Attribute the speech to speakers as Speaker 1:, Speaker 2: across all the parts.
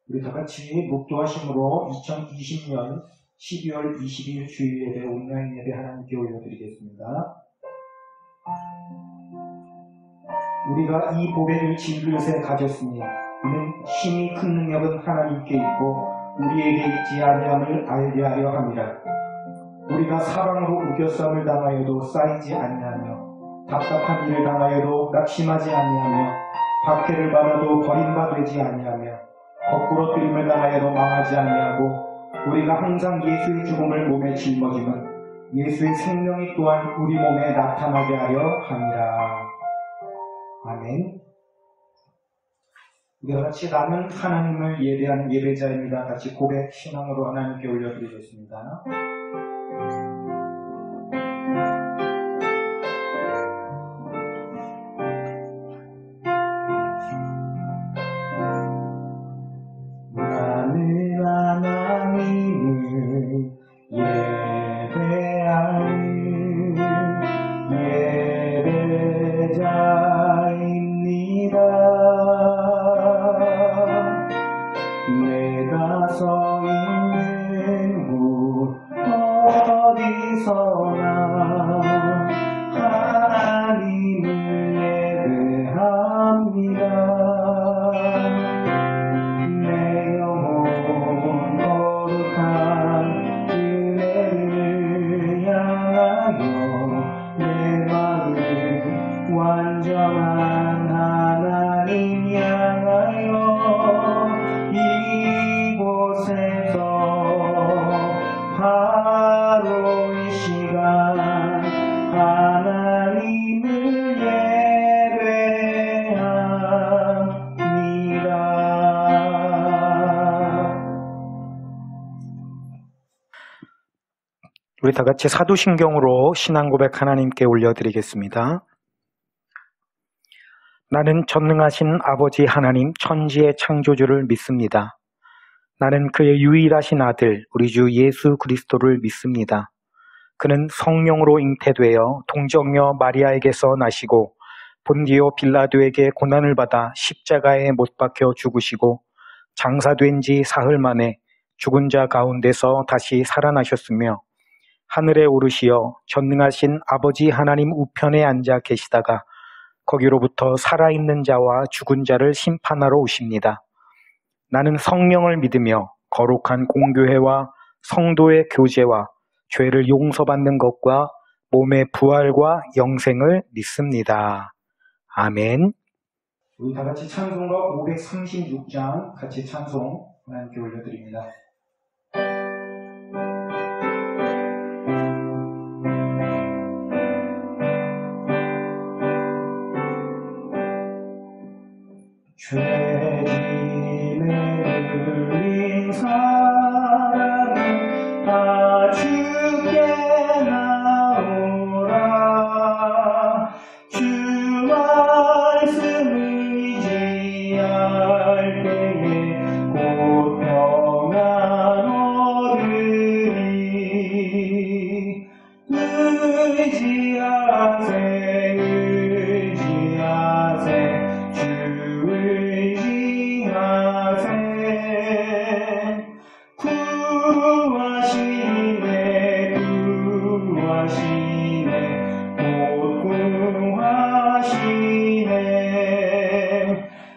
Speaker 1: 우리 다 같이 묵도하심으로 2020년 12월 20일 주일 예배 온라인 예배 하나님께 올려드리겠습니다. 우리가 이 보배를 질그릇에 가졌으니 이는 힘이 큰 능력은 하나님께 있고 우리에게 있지 아니함을 알게 하려 함이라. 우리가 사방으로 우겨쌈을 당하여도 쌓이지 아니하며 답답한 일을 당하여도 낙심하지 아니하며 박해를 받아도 버림바 되지 아니하며 거꾸로 뜨림을 당하여도 망하지 아니하고 우리가 항상 예수의 죽음을 몸에 짊어지면 예수의 생명이 또한 우리 몸에 나타나게 하려 함이라. 아멘. 우리가 같이 나는 하나님을 예배하는 예배자입니다. 같이 고백 신앙으로 하나님께 올려드리겠습니다. 나는 하나님을 예배하는 예배자입니다. 내가 서 있는 곳 어디서나 하나님을 예배합니다. 내 영혼 거룩한 은혜를 향하여 내 마음 완전한 하나님 향하여 이곳에서 바로 이 시간 하나님을 예배합니다. 우리 다 같이 사도신경으로 신앙 고백 하나님께 올려드리겠습니다. 나는 전능하신 아버지 하나님 천지의 창조주를 믿습니다. 나는 그의 유일하신 아들 우리 주 예수 그리스도를 믿습니다. 그는 성령으로 잉태되어 동정녀 마리아에게서 나시고 본디오 빌라도에게 고난을 받아 십자가에 못 박혀 죽으시고 장사된 지 사흘 만에 죽은 자 가운데서 다시 살아나셨으며 하늘에 오르시어 전능하신 아버지 하나님 우편에 앉아 계시다가 거기로부터 살아있는 자와 죽은 자를 심판하러 오십니다. 나는 성령을 믿으며 거룩한 공교회와 성도의 교제와 죄를 용서받는 것과 몸의 부활과 영생을 믿습니다. 아멘. 우리 다 같이 찬송가 536장 같이 찬송 하나님께 올려드립니다. 죄짐에 들린 사람은 다 주께 나오라. 주 말씀을 의지할 때에 곧 평안 얻으리. 의지하세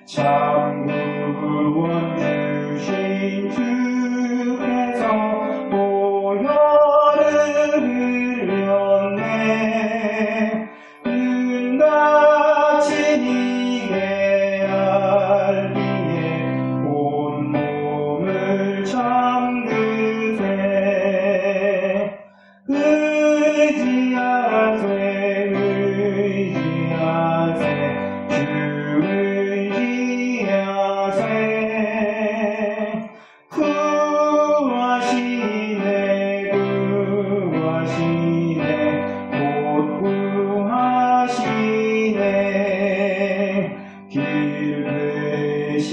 Speaker 1: 참 구원 주신 주께서 보혈을 흘렸네. 은같이 이게 알기에 온몸을 잠그세. 의지하세 주를 구하시네 곧 구하시네. 길 대신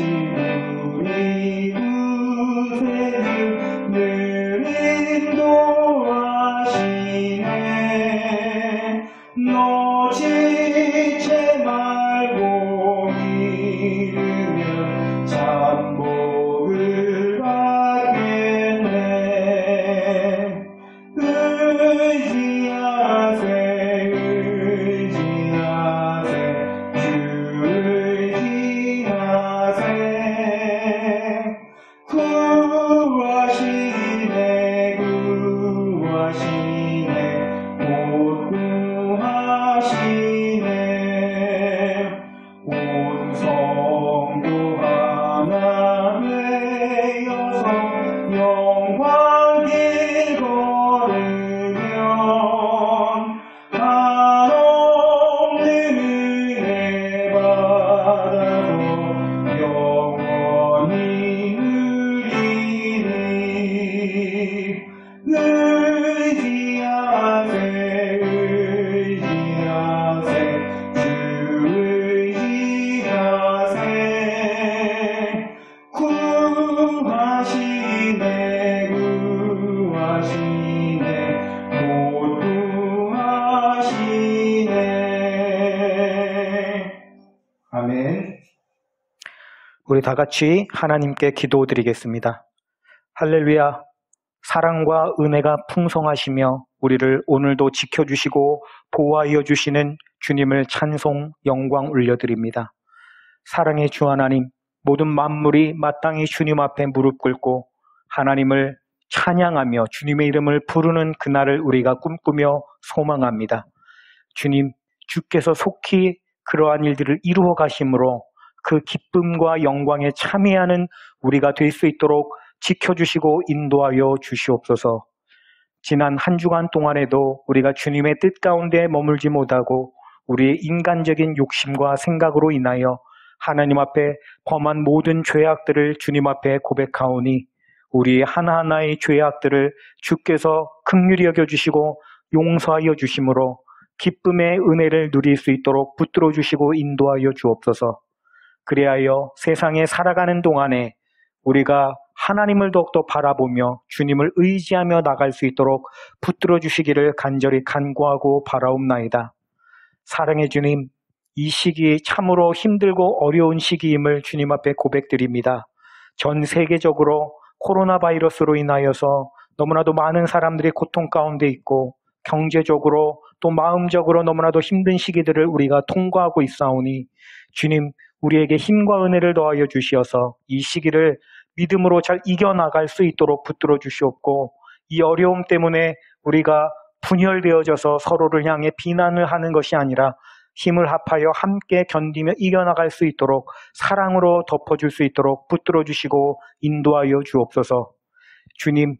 Speaker 1: 우리 구세주 늘 인도하시네. 너 지체 말고 믿으면 참 복을 우리 다 같이 하나님께 기도드리겠습니다. 할렐루야. 사랑과 은혜가 풍성하시며 우리를 오늘도 지켜주시고 보호하여 주시는 주님을 찬송, 영광 올려드립니다. 사랑의 주 하나님, 모든 만물이 마땅히 주님 앞에 무릎 꿇고 하나님을 찬양하며 주님의 이름을 부르는 그날을 우리가 꿈꾸며 소망합니다. 주님, 주께서 속히 그러한 일들을 이루어 가심으로 그 기쁨과 영광에 참여하는 우리가 될 수 있도록 지켜주시고 인도하여 주시옵소서. 지난 한 주간 동안에도 우리가 주님의 뜻 가운데 머물지 못하고 우리의 인간적인 욕심과 생각으로 인하여 하나님 앞에 범한 모든 죄악들을 주님 앞에 고백하오니 우리의 하나하나의 죄악들을 주께서 긍휼히 여겨주시고 용서하여 주심으로 기쁨의 은혜를 누릴 수 있도록 붙들어 주시고 인도하여 주옵소서. 그리하여 세상에 살아가는 동안에 우리가 하나님을 더욱더 바라보며 주님을 의지하며 나갈 수 있도록 붙들어 주시기를 간절히 간구하고 바라옵나이다. 사랑의 주님, 이 시기 참으로 힘들고 어려운 시기임을 주님 앞에 고백드립니다. 전 세계적으로 코로나 바이러스로 인하여서 너무나도 많은 사람들이 고통 가운데 있고 경제적으로 또 마음적으로 너무나도 힘든 시기들을 우리가 통과하고 있사오니 주님, 우리에게 힘과 은혜를 더하여 주시어서 이 시기를 믿음으로 잘 이겨나갈 수 있도록 붙들어 주시옵고 이 어려움 때문에 우리가 분열되어져서 서로를 향해 비난을 하는 것이 아니라 힘을 합하여 함께 견디며 이겨나갈 수 있도록 사랑으로 덮어줄 수 있도록 붙들어 주시고 인도하여 주옵소서. 주님,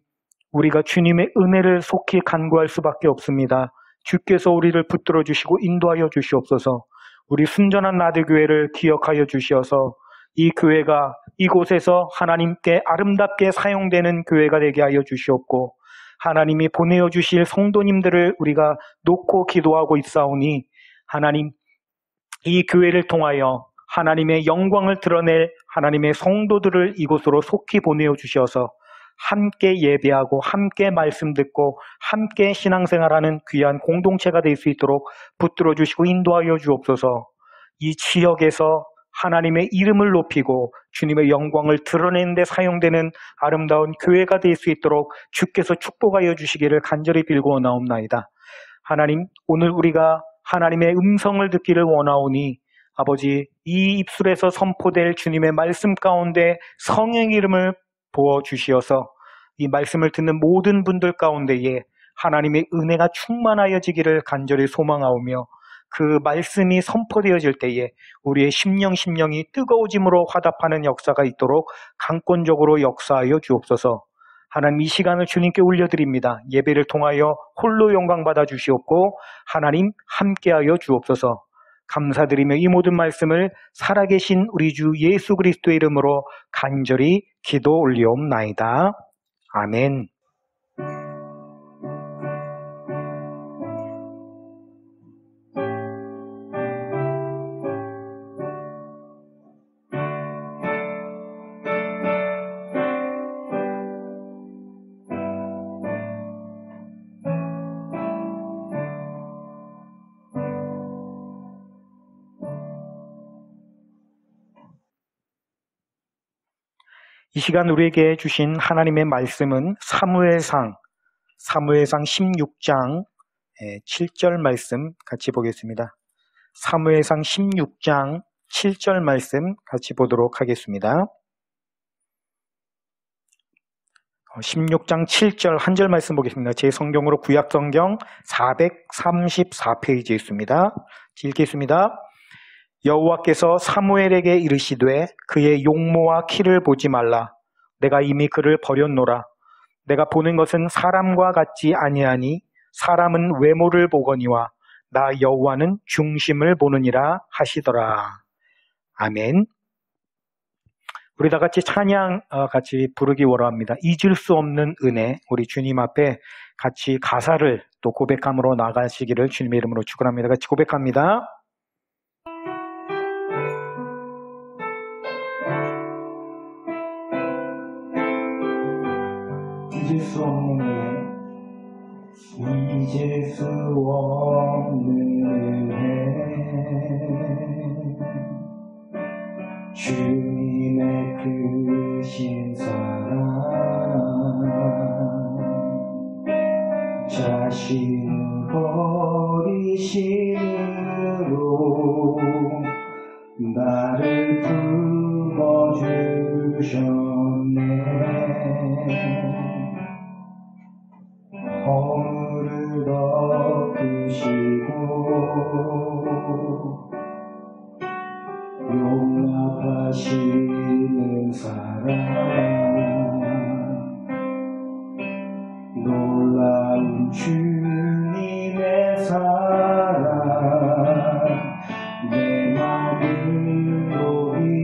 Speaker 1: 우리가 주님의 은혜를 속히 간구할 수밖에 없습니다. 주께서 우리를 붙들어 주시고 인도하여 주시옵소서. 우리 순전한 나들교회를 기억하여 주시어서 이 교회가 이곳에서 하나님께 아름답게 사용되는 교회가 되게 하여 주시옵고 하나님이 보내어 주실 성도님들을 우리가 놓고 기도하고 있사오니 하나님, 이 교회를 통하여 하나님의 영광을 드러낼 하나님의 성도들을 이곳으로 속히 보내어 주셔서 함께 예배하고 함께 말씀 듣고 함께 신앙생활하는 귀한 공동체가 될 수 있도록 붙들어 주시고 인도하여 주옵소서. 이 지역에서 하나님의 이름을 높이고 주님의 영광을 드러내는 데 사용되는 아름다운 교회가 될 수 있도록 주께서 축복하여 주시기를 간절히 빌고 원하옵나이다. 하나님, 오늘 우리가 하나님의 음성을 듣기를 원하오니 아버지, 이 입술에서 선포될 주님의 말씀 가운데 성령의 이름을 부어주시어서 이 말씀을 듣는 모든 분들 가운데에 하나님의 은혜가 충만하여지기를 간절히 소망하오며 그 말씀이 선포되어질 때에 우리의 심령이 뜨거워짐으로 화답하는 역사가 있도록 강권적으로 역사하여 주옵소서. 하나님, 이 시간을 주님께 올려드립니다. 예배를 통하여 홀로 영광 받아 주시옵고 하나님 함께하여 주옵소서. 감사드리며 이 모든 말씀을 살아계신 우리 주 예수 그리스도의 이름으로 간절히 기도 올리옵나이다. 아멘. 이 시간 우리에게 주신 하나님의 말씀은 사무엘상 16장 7절 말씀 같이 보겠습니다. 사무엘상 16장 7절 말씀 같이 보도록 하겠습니다. 16장 7절 한 절 말씀 보겠습니다. 제 성경으로 구약성경 434페이지에 있습니다. 읽겠습니다. 여호와께서 사무엘에게 이르시되 그의 용모와 키를 보지 말라. 내가 이미 그를 버렸노라. 내가 보는 것은 사람과 같지 아니하니 사람은 외모를 보거니와 나 여호와는 중심을 보느니라 하시더라. 아멘. 우리 다 같이 찬양 같이 부르기 원합니다. 잊을 수 없는 은혜, 우리 주님 앞에 같이 가사를 또 고백함으로 나가시기를 주님의 이름으로 축원합니다. 같이 고백합니다. 잊을 수 없는 은혜, 잊을 수 없는 은혜, 주님의 위하신 사랑 자신을 버리심으로 나를 품어주셨네. 허물을 덮으시고 용납하시는 사랑 놀라운 주님의 사랑 내 맘을 녹이시네.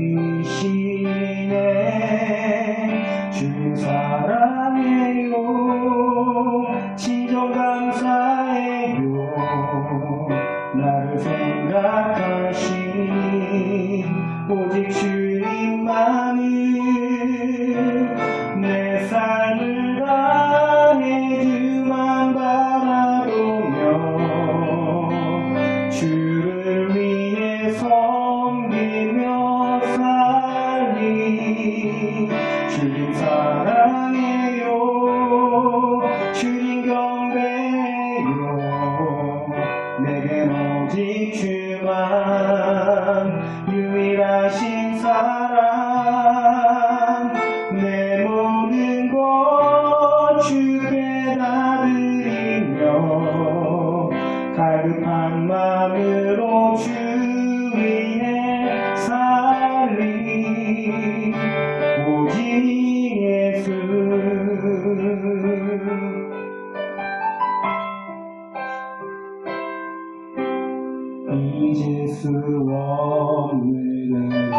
Speaker 1: 주님 사랑해요. 진정 감사해요. 나를 생각하신 오직 주님만을 내 삶을 다해 주만 바라보며 주를 위해 섬기며 살리. 주님 사랑해요. 주님 경배해요. 내겐 오직 주만 유일하신 사랑 내 모든 것 주께 다 드리며 갈급한 마음으로 주 위해 살리. 오직 예수 잊을 수 없는 은혜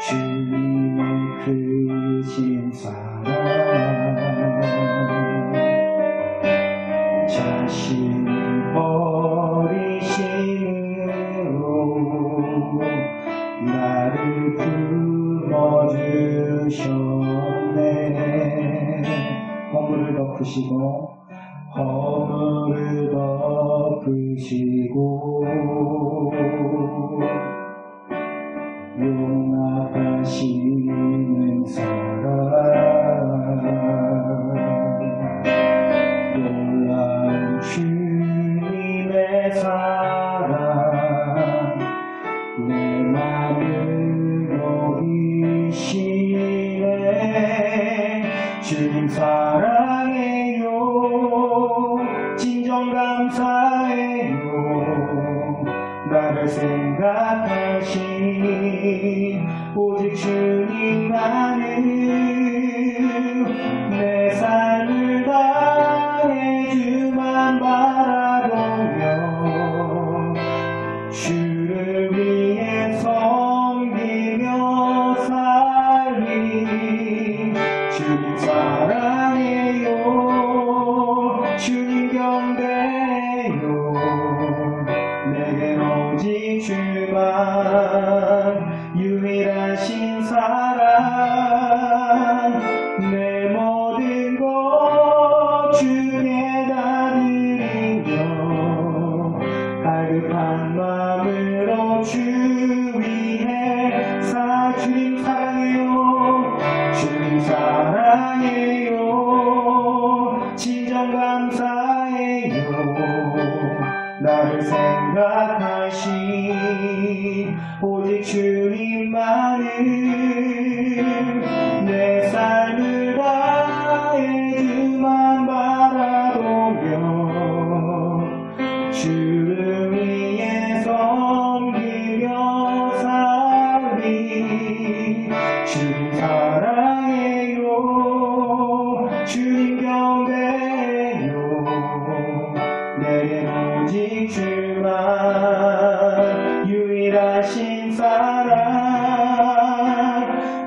Speaker 1: 주님의 크신 사랑 자신을 버리심으로 나를 품어주셨네. 허물을 덮으시고 허물을 덮으시고 용납하시는 사랑 놀라운 주님의 사랑 내 맘을 녹이시네. 주님 사랑해요. 진정 감사해요. 나를 생각하신 오직 주님만을 내 삶을 다해 주만 바라보며 주를 위해 섬기며 살리. 주님 사랑해요. 주님 경배해요. 내겐 오직 주만 유일하신 사랑 내 모든 것 주께 다 드리며 갈급한 마음으로 주 위해 주님 사랑해요. 주님 사랑해요. 진정 감사해요. 나를 생각하신 오직 주님만을 내 삶을 다해 주만 바라보며 주를 위해 섬기며 살리. 주님 사랑해요. 주님 경배해요. 내겐 오직 주만 유일하신 사랑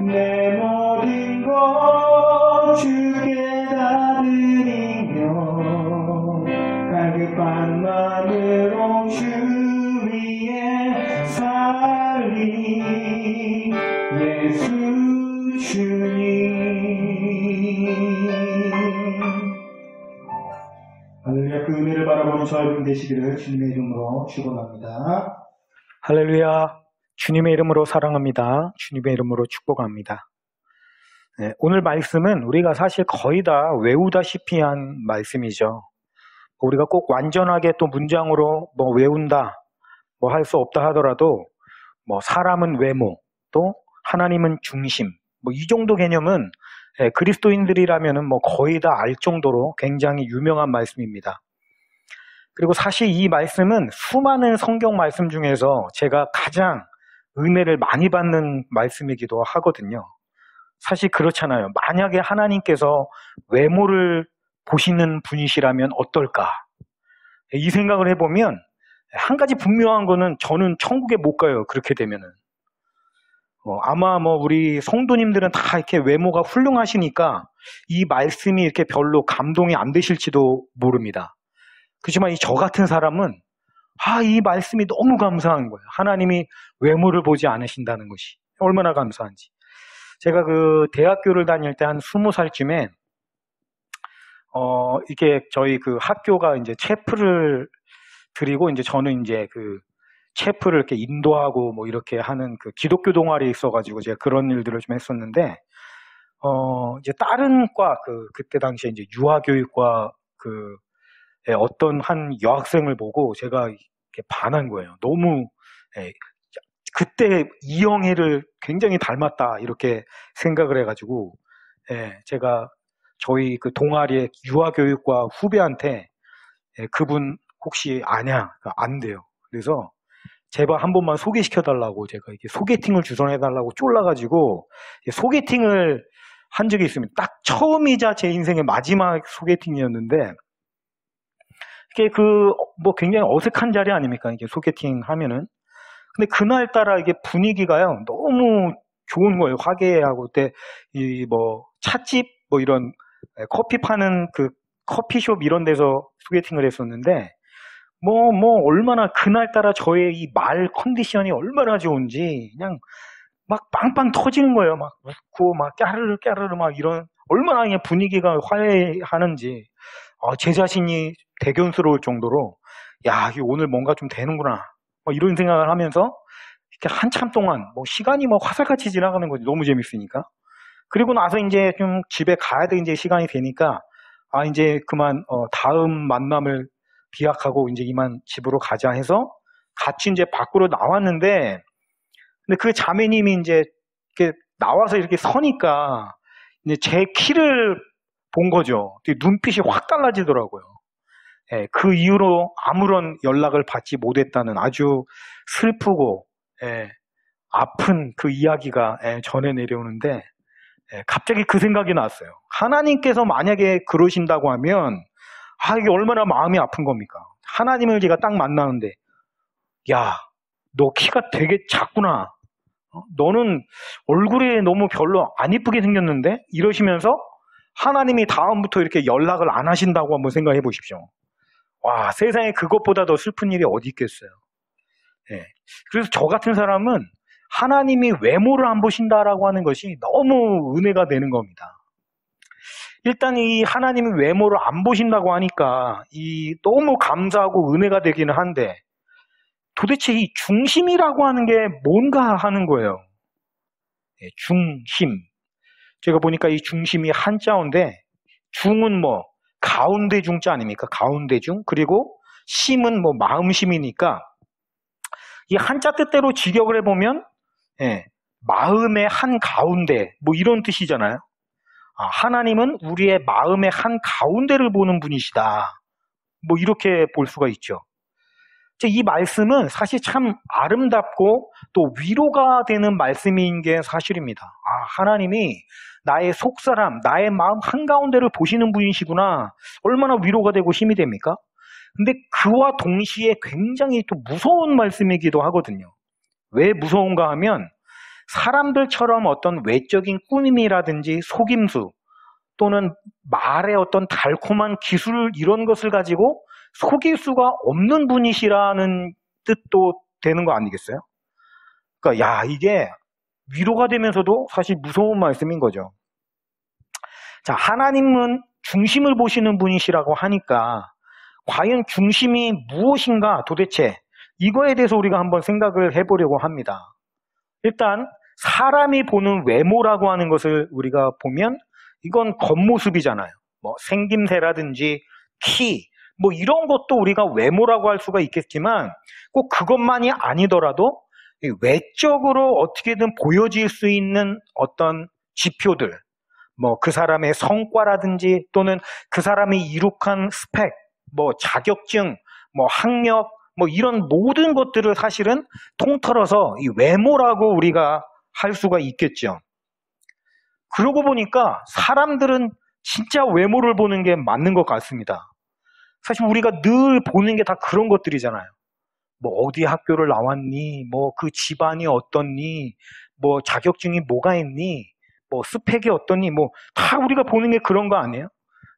Speaker 1: 내 모든 것 주께 다 드리며 갈급한 마음으로 주 위에 살리. 예수 주님. 할렐루야. 그 은혜를 바라보는 저와 여러분 되시기를 주님의 이름으로 축원합니다.
Speaker 2: 할렐루야.
Speaker 1: 주님의 이름으로 사랑합니다. 주님의 이름으로 축복합니다. 네, 오늘 말씀은 우리가 사실 거의 다 외우다시피 한 말씀이죠. 우리가 꼭 완전하게 또 문장으로 외운다, 할 수 없다 하더라도 사람은 외모, 또 하나님은 중심, 이 정도 개념은 그리스도인들이라면은 거의 다 알 정도로 굉장히 유명한 말씀입니다. 그리고 사실 이 말씀은 수많은 성경 말씀 중에서 제가 가장 은혜를 많이 받는 말씀이기도 하거든요. 사실 그렇잖아요. 만약에 하나님께서 외모를 보시는 분이시라면 어떨까? 이 생각을 해보면 한 가지 분명한 거는 저는 천국에 못 가요. 그렇게 되면은. 아마 우리 성도님들은 다 이렇게 외모가 훌륭하시니까 이 말씀이 이렇게 별로 감동이 안 되실지도 모릅니다. 그렇지만 저 같은 사람은 이 말씀이 너무 감사한 거예요. 하나님이 외모를 보지 않으신다는 것이 얼마나 감사한지. 제가 그 대학교를 다닐 때 한 20살쯤에 이게 저희 그 학교가 이제 체프를 드리고 이제 저는 이제 그 체프를 이렇게 인도하고 이렇게 하는 그 기독교 동아리에 있어가지고 제가 그런 일들을 좀 했었는데 이제 다른 과 그때 당시에 이제 유아교육과 어떤 한 여학생을 보고 제가 이렇게 반한 거예요. 너무 그때 이영애를 굉장히 닮았다 이렇게 생각을 해가지고 제가 저희 그 동아리의 유아교육과 후배한테 그분 혹시 아냐? 안 돼요. 그래서 제발 한 번만 소개시켜달라고 제가 이렇게 소개팅을 주선해달라고 쫄라가지고 소개팅을 한 적이 있습니다. 딱 처음이자 제 인생의 마지막 소개팅이었는데 이게 굉장히 어색한 자리 아닙니까? 이게 소개팅 하면은. 근데 그날따라 이게 분위기가요, 너무 좋은 거예요. 화기애애하고. 그때, 찻집, 이런, 커피 파는 커피숍 이런 데서 소개팅을 했었는데, 얼마나 그날따라 저의 이 말 컨디션이 얼마나 좋은지, 그냥 막 빵빵 터지는 거예요. 막 웃고, 막 까르르 까르르 막 이런, 얼마나 그냥 분위기가 화해하는지, 제 자신이 대견스러울 정도로, 야, 오늘 뭔가 좀 되는구나. 이런 생각을 하면서 이렇게 한참 동안 시간이 화살같이 지나가는 거지. 너무 재밌으니까. 그리고 나서 이제 좀 집에 가야 돼 이제 시간이 되니까 이제 그만 다음 만남을 기약하고 이제 이만 집으로 가자 해서 같이 이제 밖으로 나왔는데 근데 그 자매님이 이제 이렇게 나와서 이렇게 서니까 이제 제 키를 본 거죠. 눈빛이 확 달라지더라고요. 그 이후로 아무런 연락을 받지 못했다는 아주 슬프고 아픈 그 이야기가 전해 내려오는데 갑자기 그 생각이 났어요. 하나님께서 만약에 그러신다고 하면 이게 얼마나 마음이 아픈 겁니까? 하나님을 제가 딱 만나는데 야, 너 키가 되게 작구나. 너는 얼굴이 너무 별로 안 이쁘게 생겼는데? 이러시면서 하나님이 다음부터 이렇게 연락을 안 하신다고 한번 생각해 보십시오. 와, 세상에 그것보다 더 슬픈 일이 어디 있겠어요. 그래서 저 같은 사람은 하나님이 외모를 안 보신다라고 하는 것이 너무 은혜가 되는 겁니다. 일단 이 하나님이 외모를 안 보신다고 하니까 너무 감사하고 은혜가 되기는 한데 도대체 이 중심이라고 하는 게 뭔가 하는 거예요. 중심. 제가 보니까 이 중심이 한자어인데 중은 가운데 중자 아닙니까? 가운데 중. 그리고 심은 마음심이니까 이 한자 뜻대로 직역을 해보면 마음의 한 가운데 이런 뜻이잖아요. 하나님은 우리의 마음의 한 가운데를 보는 분이시다. 이렇게 볼 수가 있죠. 이 말씀은 사실 참 아름답고 또 위로가 되는 말씀인 게 사실입니다. 하나님이 나의 속사람, 나의 마음 한가운데를 보시는 분이시구나. 얼마나 위로가 되고 힘이 됩니까? 근데 그와 동시에 굉장히 또 무서운 말씀이기도 하거든요. 왜 무서운가 하면 사람들처럼 어떤 외적인 꾸밈이라든지 속임수 또는 말의 어떤 달콤한 기술 이런 것을 가지고 속일 수가 없는 분이시라는 뜻도 되는 거 아니겠어요? 그러니까 이게 위로가 되면서도 사실 무서운 말씀인 거죠. 자, 하나님은 중심을 보시는 분이시라고 하니까 과연 중심이 무엇인가 도대체 이거에 대해서 우리가 한번 생각을 해보려고 합니다. 일단 사람이 보는 외모라고 하는 것을 우리가 보면 이건 겉모습이잖아요. 뭐 생김새라든지 키, 뭐 이런 것도 우리가 외모라고 할 수가 있겠지만 꼭 그것만이 아니더라도 외적으로 어떻게든 보여질 수 있는 어떤 지표들, 뭐 그 사람의 성과라든지 또는 그 사람이 이룩한 스펙, 뭐 자격증, 뭐 학력, 뭐 이런 모든 것들을 사실은 통틀어서 이 외모라고 우리가 할 수가 있겠죠. 그러고 보니까 사람들은 진짜 외모를 보는 게 맞는 것 같습니다. 사실 우리가 늘 보는 게 다 그런 것들이잖아요. 뭐 어디 학교를 나왔니? 뭐 그 집안이 어떻니? 뭐 자격증이 뭐가 있니? 뭐 스펙이 어떠니? 뭐 다 우리가 보는 게 그런 거 아니에요?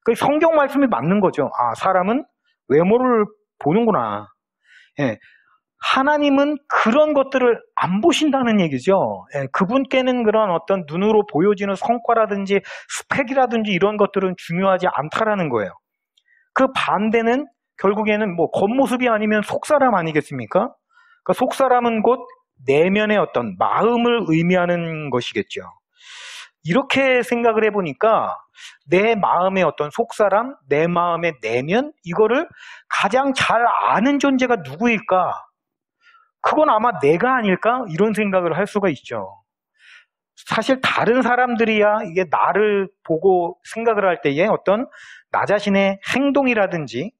Speaker 1: 그 성경 말씀이 맞는 거죠. 아, 사람은 외모를 보는구나. 예. 하나님은 그런 것들을 안 보신다는 얘기죠. 예, 그분께는 그런 어떤 눈으로 보여지는 성과라든지 스펙이라든지 이런 것들은 중요하지 않다라는 거예요. 그 반대는 결국에는 뭐 겉모습이 아니면 속사람 아니겠습니까? 그러니까 속사람은 곧 내면의 어떤 마음을 의미하는 것이겠죠. 이렇게 생각을 해보니까 내 마음의 어떤 속사람, 내 마음의 내면, 이거를 가장 잘 아는 존재가 누구일까? 그건 아마 내가 아닐까? 이런 생각을 할 수가 있죠. 사실 다른 사람들이야 이게 나를 보고 생각을 할 때에 어떤 나 자신의 행동이라든지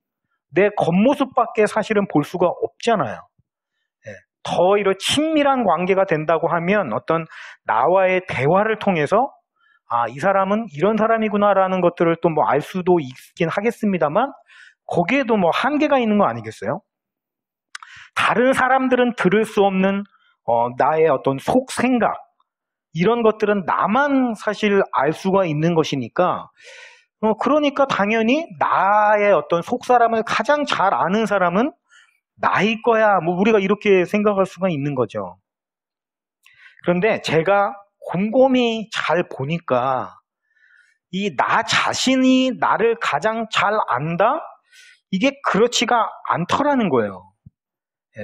Speaker 1: 내 겉모습밖에 사실은 볼 수가 없잖아요. 더 이런 친밀한 관계가 된다고 하면 어떤 나와의 대화를 통해서 아, 이 사람은 이런 사람이구나라는 것들을 또 뭐 알 수도 있긴 하겠습니다만 거기에도 뭐 한계가 있는 거 아니겠어요? 다른 사람들은 들을 수 없는 나의 어떤 속 생각 이런 것들은 나만 사실 알 수가 있는 것이니까 그러니까 당연히 나의 어떤 속 사람을 가장 잘 아는 사람은 나일 거야. 뭐 우리가 이렇게 생각할 수가 있는 거죠. 그런데 제가 곰곰이 잘 보니까 이 나 자신이 나를 가장 잘 안다? 이게 그렇지가 않더라는 거예요.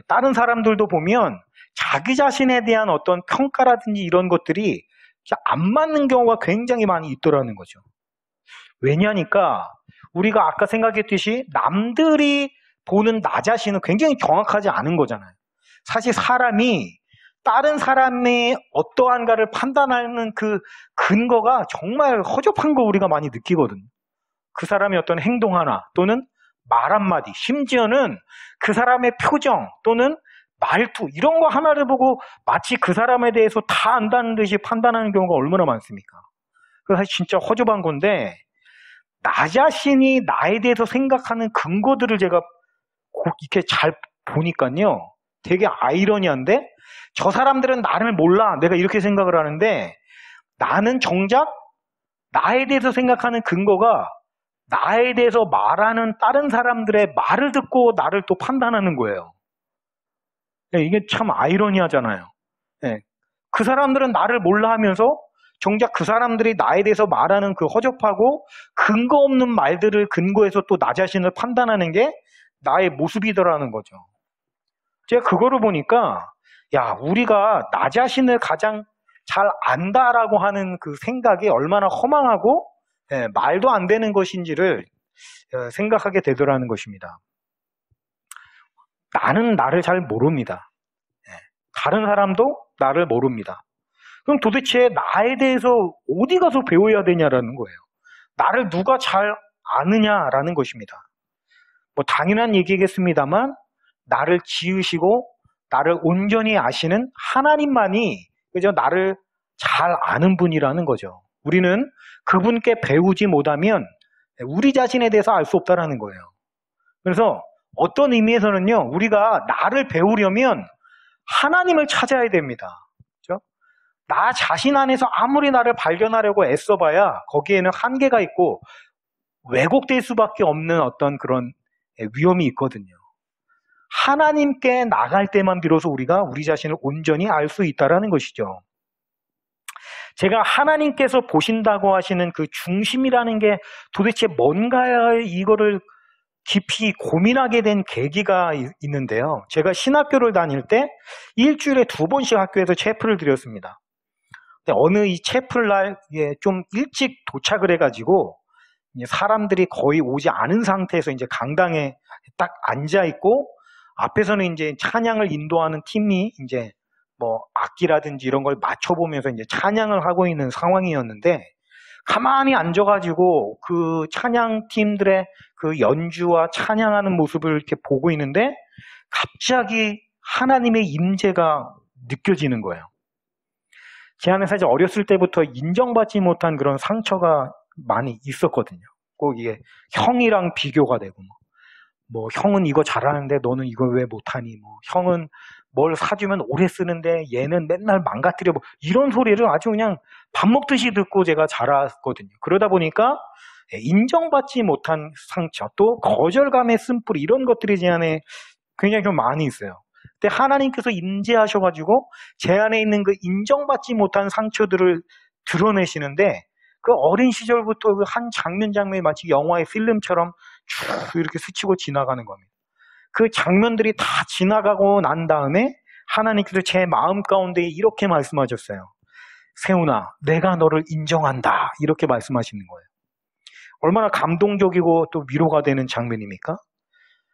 Speaker 1: 다른 사람들도 보면 자기 자신에 대한 어떤 평가라든지 이런 것들이 안 맞는 경우가 굉장히 많이 있더라는 거죠. 왜냐니까 우리가 아까 생각했듯이 남들이 보는 나 자신은 굉장히 정확하지 않은 거잖아요. 사실 사람이 다른 사람의 어떠한가를 판단하는 그 근거가 정말 허접한 거 우리가 많이 느끼거든요. 그 사람의 어떤 행동 하나 또는 말 한마디, 심지어는 그 사람의 표정 또는 말투 이런 거 하나를 보고 마치 그 사람에 대해서 다 안다는 듯이 판단하는 경우가 얼마나 많습니까? 그래서 사실 진짜 허접한 건데 나 자신이 나에 대해서 생각하는 근거들을 제가 이렇게 잘 보니까요. 되게 아이러니한데 저 사람들은 나를 몰라. 내가 이렇게 생각을 하는데 나는 정작 나에 대해서 생각하는 근거가 나에 대해서 말하는 다른 사람들의 말을 듣고 나를 또 판단하는 거예요. 이게 참 아이러니하잖아요. 그 사람들은 나를 몰라 하면서 정작 그 사람들이 나에 대해서 말하는 그 허접하고 근거 없는 말들을 근거해서 또 나 자신을 판단하는 게 나의 모습이더라는 거죠. 제가 그거를 보니까 야, 우리가 나 자신을 가장 잘 안다라고 하는 그 생각이 얼마나 허망하고 말도 안 되는 것인지를 생각하게 되더라는 것입니다. 나는 나를 잘 모릅니다. 다른 사람도 나를 모릅니다. 그럼 도대체 나에 대해서 어디 가서 배워야 되냐라는 거예요. 나를 누가 잘 아느냐라는 것입니다. 뭐 당연한 얘기겠습니다만 나를 지으시고 나를 온전히 아시는 하나님만이 그저 나를 잘 아는 분이라는 거죠. 우리는 그분께 배우지 못하면 우리 자신에 대해서 알 수 없다라는 거예요. 그래서 어떤 의미에서는요, 우리가 나를 배우려면 하나님을 찾아야 됩니다. 그렇죠? 나 자신 안에서 아무리 나를 발견하려고 애써봐야 거기에는 한계가 있고 왜곡될 수밖에 없는 어떤 그런 위험이 있거든요. 하나님께 나갈 때만 비로소 우리가 우리 자신을 온전히 알 수 있다라는 것이죠. 제가 하나님께서 보신다고 하시는 그 중심이라는 게 도대체 뭔가요? 이거를 깊이 고민하게 된 계기가 있는데요. 제가 신학교를 다닐 때 일주일에 2번씩 학교에서 체플을 드렸습니다. 근데 어느 이 체플 날 좀 일찍 도착을 해가지고 사람들이 거의 오지 않은 상태에서 이제 강당에 딱 앉아 있고 앞에서는 이제 찬양을 인도하는 팀이 이제 뭐 악기라든지 이런 걸 맞춰보면서 이제 찬양을 하고 있는 상황이었는데 가만히 앉아가지고 그 찬양팀들의 그 연주와 찬양하는 모습을 이렇게 보고 있는데 갑자기 하나님의 임재가 느껴지는 거예요. 제 안에 사실 어렸을 때부터 인정받지 못한 그런 상처가 많이 있었거든요. 꼭 이게 형이랑 비교가 되고 뭐 형은 이거 잘하는데 너는 이걸 왜 못하니, 뭐 형은 뭘 사주면 오래 쓰는데 얘는 맨날 망가뜨려, 뭐 이런 소리를 아주 그냥 밥 먹듯이 듣고 제가 자랐거든요. 그러다 보니까 인정받지 못한 상처, 또 거절감의 쓴뿌리, 이런 것들이 제 안에 굉장히 좀 많이 있어요. 근데 하나님께서 임재하셔가지고 제 안에 있는 그 인정받지 못한 상처들을 드러내시는데 그 어린 시절부터 그 한 장면이 마치 영화의 필름처럼 쭉 이렇게 스치고 지나가는 겁니다. 그 장면들이 다 지나가고 난 다음에 하나님께서 제 마음 가운데 이렇게 말씀하셨어요. 세훈아, 내가 너를 인정한다. 이렇게 말씀하시는 거예요. 얼마나 감동적이고 또 위로가 되는 장면입니까?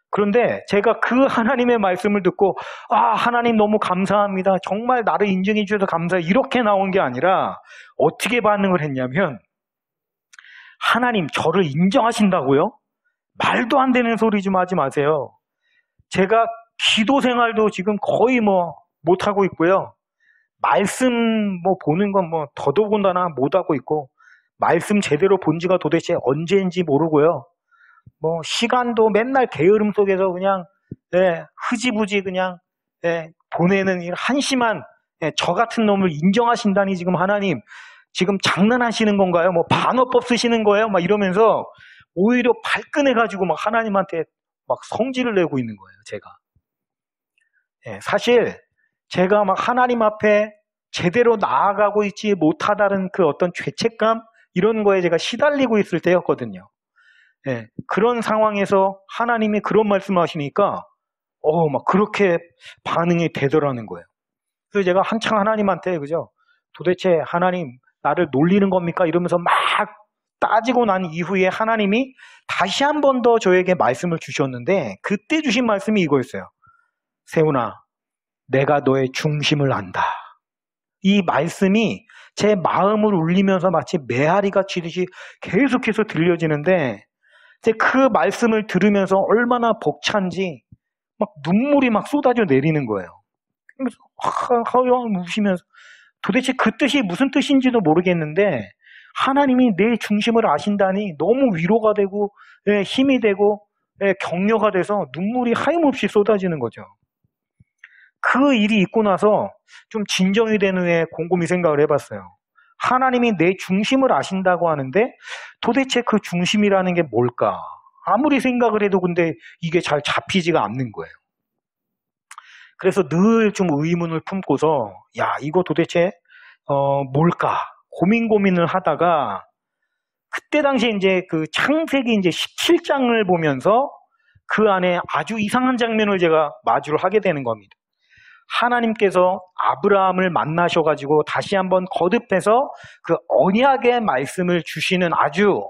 Speaker 1: 그런데 제가 그 하나님의 말씀을 듣고 하나님 너무 감사합니다. 정말 나를 인정해 주셔서 감사해요. 이렇게 나온 게 아니라 어떻게 반응을 했냐면, 하나님 저를 인정하신다고요? 말도 안 되는 소리 좀 하지 마세요. 제가 기도 생활도 지금 거의 못하고 있고요. 말씀 보는 건 더더군다나 못하고 있고, 말씀 제대로 본 지가 도대체 언제인지 모르고요. 시간도 맨날 게으름 속에서 그냥 흐지부지 그냥 보내는 이 한심한 저 같은 놈을 인정하신다니, 지금 하나님 지금 장난하시는 건가요? 반어법 쓰시는 거예요? 막 이러면서 오히려 발끈해가지고 막 하나님한테 막 성질을 내고 있는 거예요, 제가. 사실 제가 막 하나님 앞에 제대로 나아가고 있지 못하다는 그 어떤 죄책감, 이런 거에 제가 시달리고 있을 때였거든요. 그런 상황에서 하나님이 그런 말씀을 하시니까 막 그렇게 반응이 되더라는 거예요. 그래서 제가 한창 하나님한테, 그죠? 도대체 하나님 나를 놀리는 겁니까? 이러면서 막 따지고 난 이후에 하나님이 다시 한 번 더 저에게 말씀을 주셨는데, 그때 주신 말씀이 이거였어요. 세훈아, 내가 너의 중심을 안다. 이 말씀이 제 마음을 울리면서 마치 메아리가 치듯이 계속해서 들려지는데, 그 말씀을 들으면서 얼마나 벅찬지 막 눈물이 막 쏟아져 내리는 거예요. 그래서 우시면서 도대체 그 뜻이 무슨 뜻인지도 모르겠는데, 하나님이 내 중심을 아신다니 너무 위로가 되고 힘이 되고 격려가 돼서 눈물이 하염없이 쏟아지는 거죠. 그 일이 있고 나서 좀 진정이 된 후에 곰곰이 생각을 해봤어요. 하나님이 내 중심을 아신다고 하는데 도대체 그 중심이라는 게 뭘까? 아무리 생각을 해도 근데 이게 잘 잡히지가 않는 거예요. 그래서 늘 좀 의문을 품고서 이거 도대체 뭘까? 고민을 하다가 그때 당시에 이제 그 창세기 이제 17장을 보면서 그 안에 아주 이상한 장면을 제가 마주를 하게 되는 겁니다. 하나님께서 아브라함을 만나셔가지고 다시 한번 거듭해서 그 언약의 말씀을 주시는 아주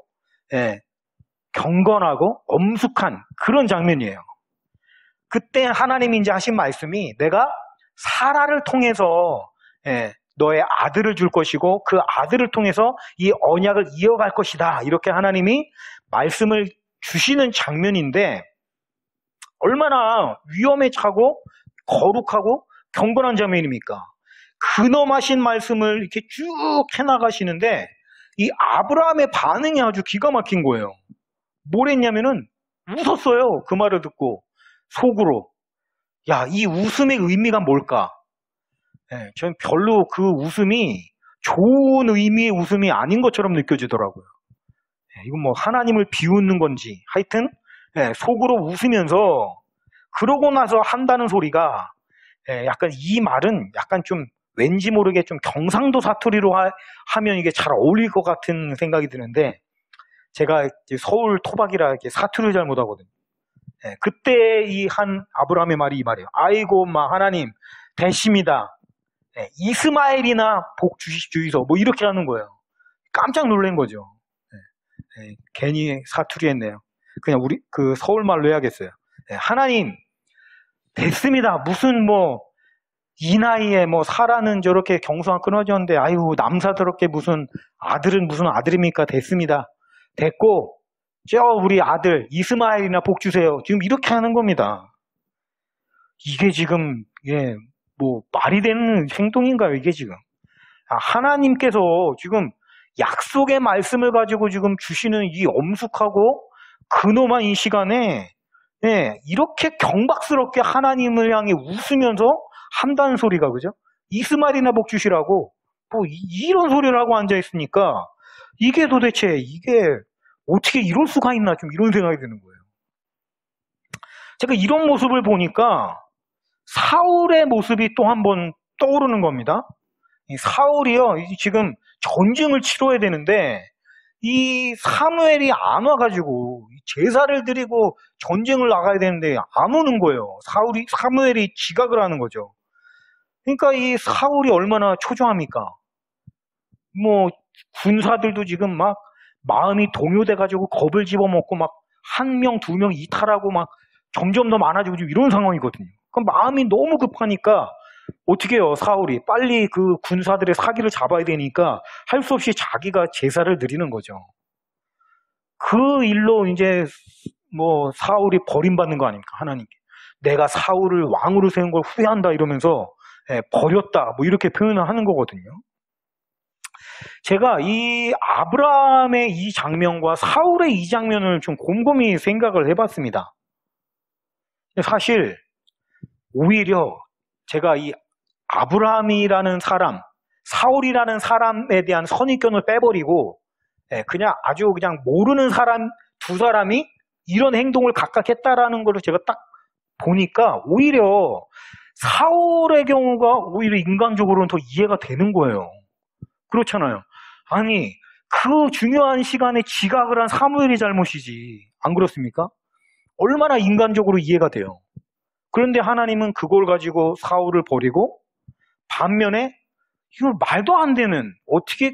Speaker 1: 경건하고 엄숙한 그런 장면이에요. 그때 하나님이 이제 하신 말씀이, 내가 사라를 통해서 너의 아들을 줄 것이고 그 아들을 통해서 이 언약을 이어갈 것이다. 이렇게 하나님이 말씀을 주시는 장면인데, 얼마나 위험에 차고 거룩하고 경건한 장면입니까? 근엄 하신 말씀을 이렇게 쭉 해나가시는데 이 아브라함의 반응이 아주 기가 막힌 거예요. 뭘 했냐면은 웃었어요. 그 말을 듣고 속으로. 이 웃음의 의미가 뭘까? 저는 별로 그 웃음이 좋은 의미의 웃음이 아닌 것처럼 느껴지더라고요. 이건 하나님을 비웃는 건지 하여튼 속으로 웃으면서, 그러고 나서 한다는 소리가 약간, 이 말은 약간 좀 왠지 모르게 좀 경상도 사투리로 하면 이게 잘 어울릴 것 같은 생각이 드는데, 제가 서울 토박이라 이렇게 사투리를 잘 못하거든요. 그때 이 한 아브라함의 말이 이 말이에요. 아이고, 하나님, 됐습니다. 이스마엘이나 복 주시주이소. 뭐 이렇게 하는 거예요. 깜짝 놀란 거죠. 괜히 사투리 했네요. 그냥 우리 서울말로 해야겠어요. 하나님, 됐습니다. 무슨 이 나이에 사라는 저렇게 경수가 끊어졌는데, 아유, 남사스럽게 무슨 아들입니까? 됐습니다. 됐고, 우리 아들, 이스마엘이나 복 주세요. 지금 이렇게 하는 겁니다. 이게 지금, 말이 되는 행동인가요, 이게 지금? 하나님께서 지금 약속의 말씀을 가지고 지금 주시는 이 엄숙하고 근엄한 이 시간에, 이렇게 경박스럽게 하나님을 향해 웃으면서 한다는 소리가, 그죠? 이스마엘이나 복 주시라고, 이런 소리를 하고 앉아있으니까, 이게 도대체, 어떻게 이럴 수가 있나, 좀 이런 생각이 드는 거예요. 제가 이런 모습을 보니까, 사울의 모습이 또 한 번 떠오르는 겁니다. 이 사울이요, 지금 전쟁을 치러야 되는데, 이 사무엘이 안 와가지고, 제사를 드리고 전쟁을 나가야 되는데, 안 오는 거예요. 사무엘이 지각을 하는 거죠. 그러니까 이 사울이 얼마나 초조합니까? 군사들도 지금 마음이 동요돼가지고 겁을 집어먹고 한 명, 두 명 이탈하고 점점 더 많아지고 지금 이런 상황이거든요. 그럼 마음이 너무 급하니까 어떻게 해요? 사울이 빨리 그 군사들의 사기를 잡아야 되니까 할 수 없이 자기가 제사를 드리는 거죠. 그 일로 이제 사울이 버림받는 거 아닙니까? 하나님께. 내가 사울을 왕으로 세운 걸 후회한다 이러면서 버렸다 이렇게 표현을 하는 거거든요. 제가 이 아브라함의 이 장면과 사울의 이 장면을 좀 곰곰이 생각을 해봤습니다. 사실 오히려 제가 이 아브라함이라는 사람, 사울이라는 사람에 대한 선입견을 빼버리고 그냥 모르는 사람 두 사람이 이런 행동을 각각 했다라는 걸 제가 딱 보니까 오히려 사울의 경우가 오히려 인간적으로는 더 이해가 되는 거예요. 그렇잖아요. 아니, 그 중요한 시간에 지각을 한 사무엘이 잘못이지. 안 그렇습니까? 얼마나 인간적으로 이해가 돼요. 그런데 하나님은 그걸 가지고 사울을 버리고 반면에 이걸 말도 안 되는, 어떻게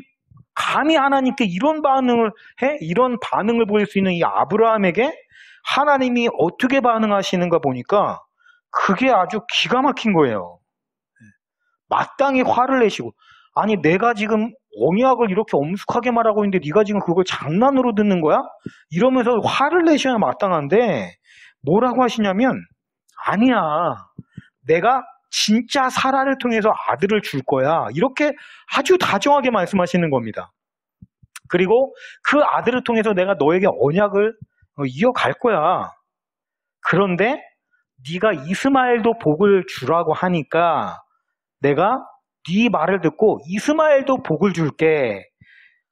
Speaker 1: 감히 하나님께 이런 반응을 해? 이런 반응을 보일 수 있는 이 아브라함에게 하나님이 어떻게 반응하시는가 보니까 그게 아주 기가 막힌 거예요. 마땅히 화를 내시고, 아니 내가 지금 언약을 이렇게 엄숙하게 말하고 있는데 네가 지금 그걸 장난으로 듣는 거야? 이러면서 화를 내셔야 마땅한데 뭐라고 하시냐면, 아니야, 내가 진짜 사라를 통해서 아들을 줄 거야. 이렇게 아주 다정하게 말씀하시는 겁니다. 그리고 그 아들을 통해서 내가 너에게 언약을 이어갈 거야. 그런데 네가 이스마엘도 복을 주라고 하니까 내가 네 말을 듣고 이스마엘도 복을 줄게.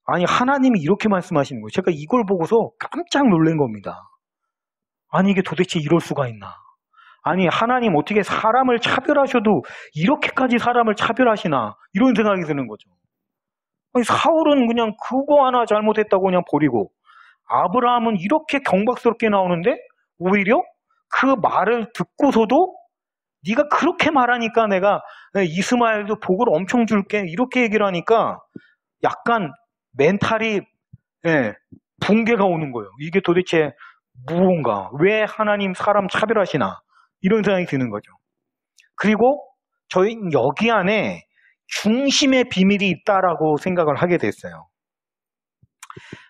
Speaker 1: 아니, 하나님이 이렇게 말씀하시는 거예요. 제가 이걸 보고서 깜짝 놀란 겁니다. 아니, 이게 도대체 이럴 수가 있나. 아니, 하나님 어떻게 사람을 차별하셔도 이렇게까지 사람을 차별하시나, 이런 생각이 드는 거죠. 아니, 사울은 그냥 그거 하나 잘못했다고 그냥 버리고, 아브라함은 이렇게 경박스럽게 나오는데 오히려 그 말을 듣고서도 네가 그렇게 말하니까 내가 이스마엘도 복을 엄청 줄게, 이렇게 얘기를 하니까 약간 멘탈이 붕괴가 오는 거예요. 이게 도대체 무언가, 왜 하나님 사람 차별하시나, 이런 생각이 드는 거죠. 그리고 저희는 여기 안에 중심의 비밀이 있다라고 생각을 하게 됐어요.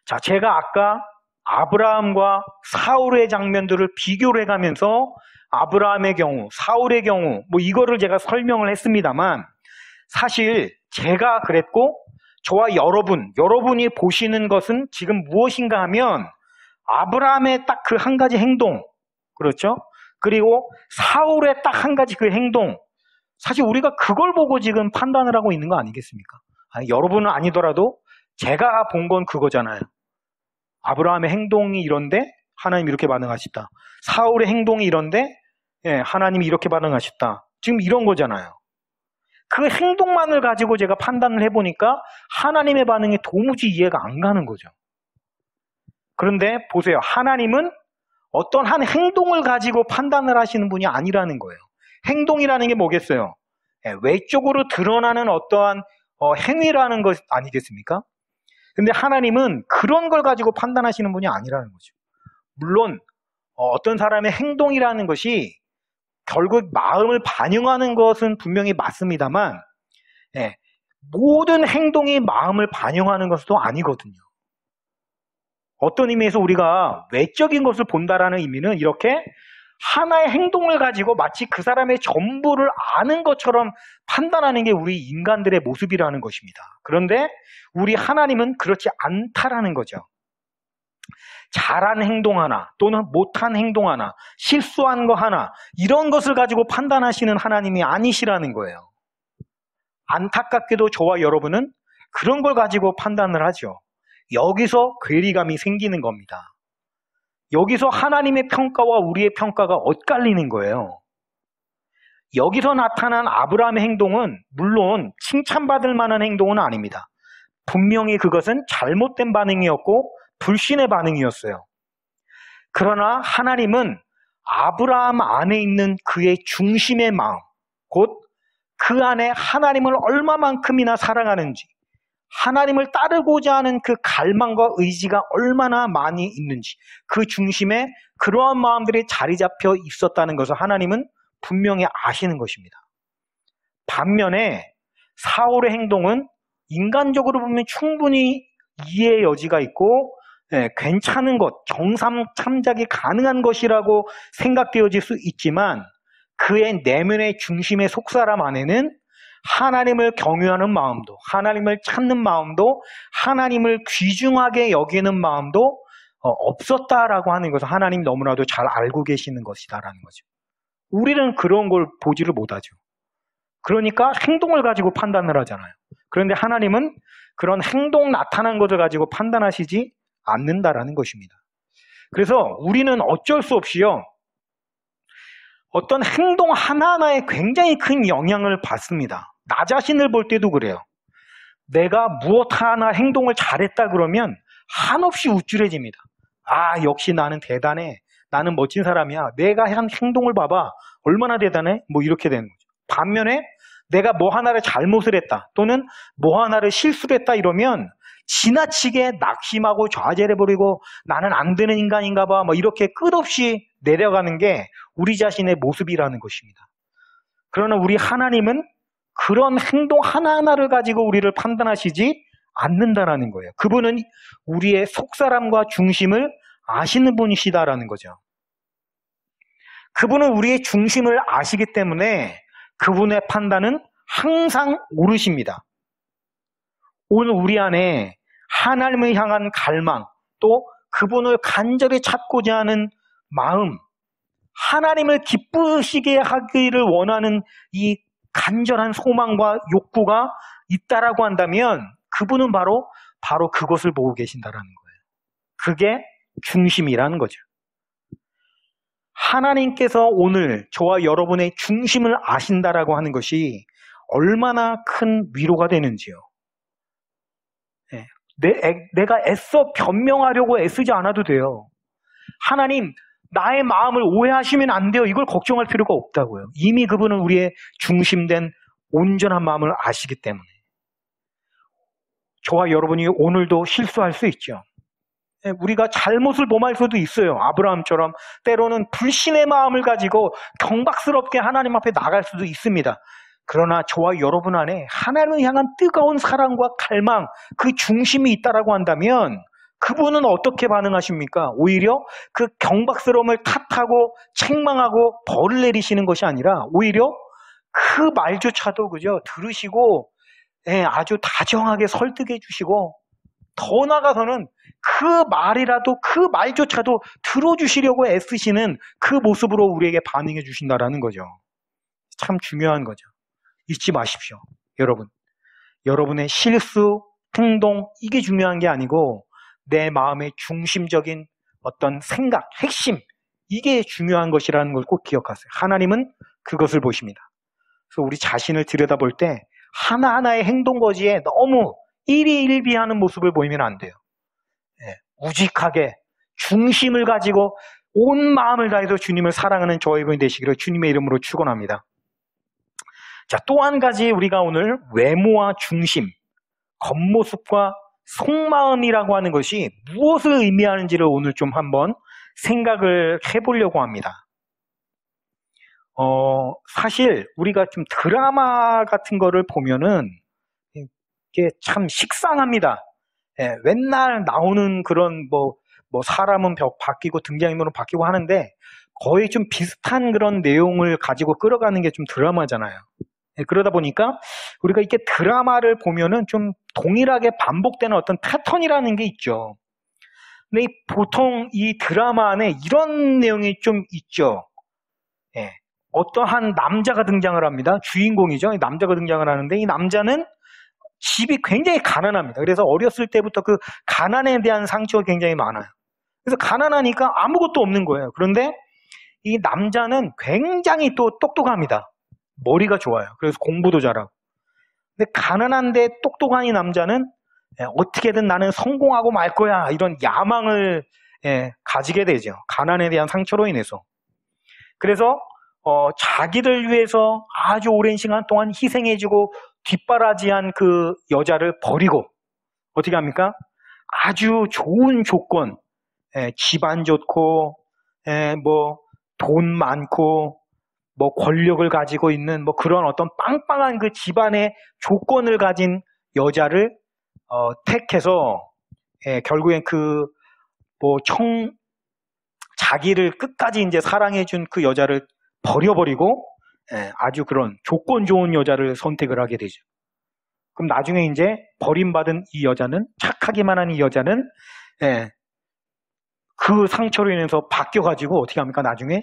Speaker 1: 자, 제가 아까 아브라함과 사울의 장면들을 비교를 해가면서 아브라함의 경우, 사울의 경우, 이거를 제가 설명을 했습니다만, 사실 제가 그랬고 저와 여러분이 보시는 것은 지금 무엇인가 하면 아브라함의 딱 그 한 가지 행동, 그렇죠? 그리고 사울의 딱 한 가지 그 행동, 사실 우리가 그걸 보고 지금 판단을 하고 있는 거 아니겠습니까? 아니, 여러분은 아니더라도 제가 본 건 그거잖아요. 아브라함의 행동이 이런데 하나님이 이렇게 반응하셨다. 사울의 행동이 이런데 하나님이 이렇게 반응하셨다. 지금 이런 거잖아요. 그 행동만을 가지고 제가 판단을 해보니까 하나님의 반응이 도무지 이해가 안 가는 거죠. 그런데 보세요. 하나님은 어떤 한 행동을 가지고 판단을 하시는 분이 아니라는 거예요. 행동이라는 게 뭐겠어요? 외적으로 드러나는 어떠한 행위라는 것 아니겠습니까? 근데 하나님은 그런 걸 가지고 판단하시는 분이 아니라는 거죠. 물론 어떤 사람의 행동이라는 것이 결국 마음을 반영하는 것은 분명히 맞습니다만 모든 행동이 마음을 반영하는 것도 아니거든요. 어떤 의미에서 우리가 외적인 것을 본다라는 의미는 이렇게 하나의 행동을 가지고 마치 그 사람의 전부를 아는 것처럼 판단하는 게 우리 인간들의 모습이라는 것입니다. 그런데 우리 하나님은 그렇지 않다라는 거죠. 잘한 행동 하나 또는 못한 행동 하나, 실수한 거 하나, 이런 것을 가지고 판단하시는 하나님이 아니시라는 거예요. 안타깝게도 저와 여러분은 그런 걸 가지고 판단을 하죠. 여기서 괴리감이 생기는 겁니다. 여기서 하나님의 평가와 우리의 평가가 엇갈리는 거예요. 여기서 나타난 아브라함의 행동은 물론 칭찬받을 만한 행동은 아닙니다. 분명히 그것은 잘못된 반응이었고 불신의 반응이었어요. 그러나 하나님은 아브라함 안에 있는 그의 중심의 마음, 곧 그 안에 하나님을 얼마만큼이나 사랑하는지, 하나님을 따르고자 하는 그 갈망과 의지가 얼마나 많이 있는지, 그 중심에 그러한 마음들이 자리 잡혀 있었다는 것을 하나님은 분명히 아시는 것입니다. 반면에 사울의 행동은 인간적으로 보면 충분히 이해의 여지가 있고 괜찮은 것, 정상 참작이 가능한 것이라고 생각되어질 수 있지만 그의 내면의 중심의 속사람 안에는 하나님을 경외하는 마음도, 하나님을 찾는 마음도, 하나님을 귀중하게 여기는 마음도 없었다라고 하는 것을 하나님 너무나도 잘 알고 계시는 것이다라는 거죠. 우리는 그런 걸 보지를 못하죠. 그러니까 행동을 가지고 판단을 하잖아요. 그런데 하나님은 그런 행동 나타난 것을 가지고 판단하시지 않는다라는 것입니다. 그래서 우리는 어쩔 수 없이요, 어떤 행동 하나하나에 굉장히 큰 영향을 받습니다. 나 자신을 볼 때도 그래요. 내가 무엇 하나 행동을 잘했다 그러면 한없이 우쭐해집니다. 아, 역시 나는 대단해. 나는 멋진 사람이야. 내가 한 행동을 봐봐. 얼마나 대단해? 뭐 이렇게 되는 거죠. 반면에 내가 뭐 하나를 잘못을 했다 또는 뭐 하나를 실수를 했다 이러면 지나치게 낙심하고 좌절해버리고 나는 안 되는 인간인가 봐 뭐 이렇게 끝없이 내려가는 게 우리 자신의 모습이라는 것입니다. 그러나 우리 하나님은 그런 행동 하나하나를 가지고 우리를 판단하시지 않는다라는 거예요. 그분은 우리의 속사람과 중심을 아시는 분이시다라는 거죠. 그분은 우리의 중심을 아시기 때문에 그분의 판단은 항상 옳으십니다. 오늘 우리 안에 하나님을 향한 갈망, 또 그분을 간절히 찾고자 하는 마음, 하나님을 기쁘시게 하기를 원하는 이 간절한 소망과 욕구가 있다라고 한다면 그분은 바로 그것을 보고 계신다라는 거예요. 그게 중심이라는 거죠. 하나님께서 오늘 저와 여러분의 중심을 아신다라고 하는 것이 얼마나 큰 위로가 되는지요. 내가 애써 변명하려고 애쓰지 않아도 돼요. 하나님, 나의 마음을 오해하시면 안 돼요. 이걸 걱정할 필요가 없다고요. 이미 그분은 우리의 중심된 온전한 마음을 아시기 때문에. 저와 여러분이 오늘도 실수할 수 있죠. 우리가 잘못을 범할 수도 있어요. 아브라함처럼 때로는 불신의 마음을 가지고 경박스럽게 하나님 앞에 나갈 수도 있습니다. 그러나 저와 여러분 안에 하나님을 향한 뜨거운 사랑과 갈망, 그 중심이 있다라고 한다면 그분은 어떻게 반응하십니까? 오히려 그 경박스러움을 탓하고 책망하고 벌을 내리시는 것이 아니라 오히려 그 말조차도 그죠? 들으시고 아주 다정하게 설득해 주시고 더 나아가서는 그 말이라도 그 말조차도 들어주시려고 애쓰시는 그 모습으로 우리에게 반응해 주신다라는 거죠. 참 중요한 거죠. 잊지 마십시오. 여러분의 실수, 행동 이게 중요한 게 아니고 내 마음의 중심적인 어떤 생각, 핵심 이게 중요한 것이라는 걸 꼭 기억하세요. 하나님은 그것을 보십니다. 그래서 우리 자신을 들여다볼 때 하나하나의 행동 거지에 너무 일희일비하는 모습을 보이면 안 돼요. 우직하게 중심을 가지고 온 마음을 다해서 주님을 사랑하는 저와 여러분이 되시기를 주님의 이름으로 축원합니다. 자, 또 한 가지 우리가 오늘 외모와 중심, 겉모습과 속마음이라고 하는 것이 무엇을 의미하는지를 오늘 좀 한번 생각을 해보려고 합니다. 사실 우리가 좀 드라마 같은 거를 보면은 이게 참 식상합니다. 예, 맨날 나오는 그런 사람은 바뀌고 등장인물은 바뀌고 하는데 거의 좀 비슷한 그런 내용을 가지고 끌어가는 게 좀 드라마잖아요. 예, 그러다 보니까 우리가 이렇게 드라마를 보면은 좀 동일하게 반복되는 어떤 패턴이라는 게 있죠. 근데 보통 이 드라마 안에 이런 내용이 좀 있죠. 예, 어떠한 남자가 등장을 합니다. 주인공이죠. 이 남자가 등장을 하는데 이 남자는 집이 굉장히 가난합니다. 그래서 어렸을 때부터 그 가난에 대한 상처가 굉장히 많아요. 그래서 가난하니까 아무것도 없는 거예요. 그런데 이 남자는 굉장히 또 똑똑합니다. 머리가 좋아요. 그래서 공부도 잘하고. 근데 가난한데 똑똑한 이 남자는 어떻게든 나는 성공하고 말 거야. 이런 야망을 가지게 되죠. 가난에 대한 상처로 인해서. 그래서 자기를 위해서 아주 오랜 시간 동안 희생해주고 뒷바라지한 그 여자를 버리고 어떻게 합니까? 아주 좋은 조건, 집안 좋고, 돈 많고, 권력을 가지고 있는 그런 어떤 빵빵한 그 집안의 조건을 가진 여자를 택해서 결국엔 자기를 끝까지 이제 사랑해준 그 여자를 버려버리고 아주 그런 조건 좋은 여자를 선택을 하게 되죠. 그럼 나중에 이제 버림받은 이 여자는, 착하기만 한 이 여자는 그 상처로 인해서 바뀌어가지고 어떻게 합니까? 나중에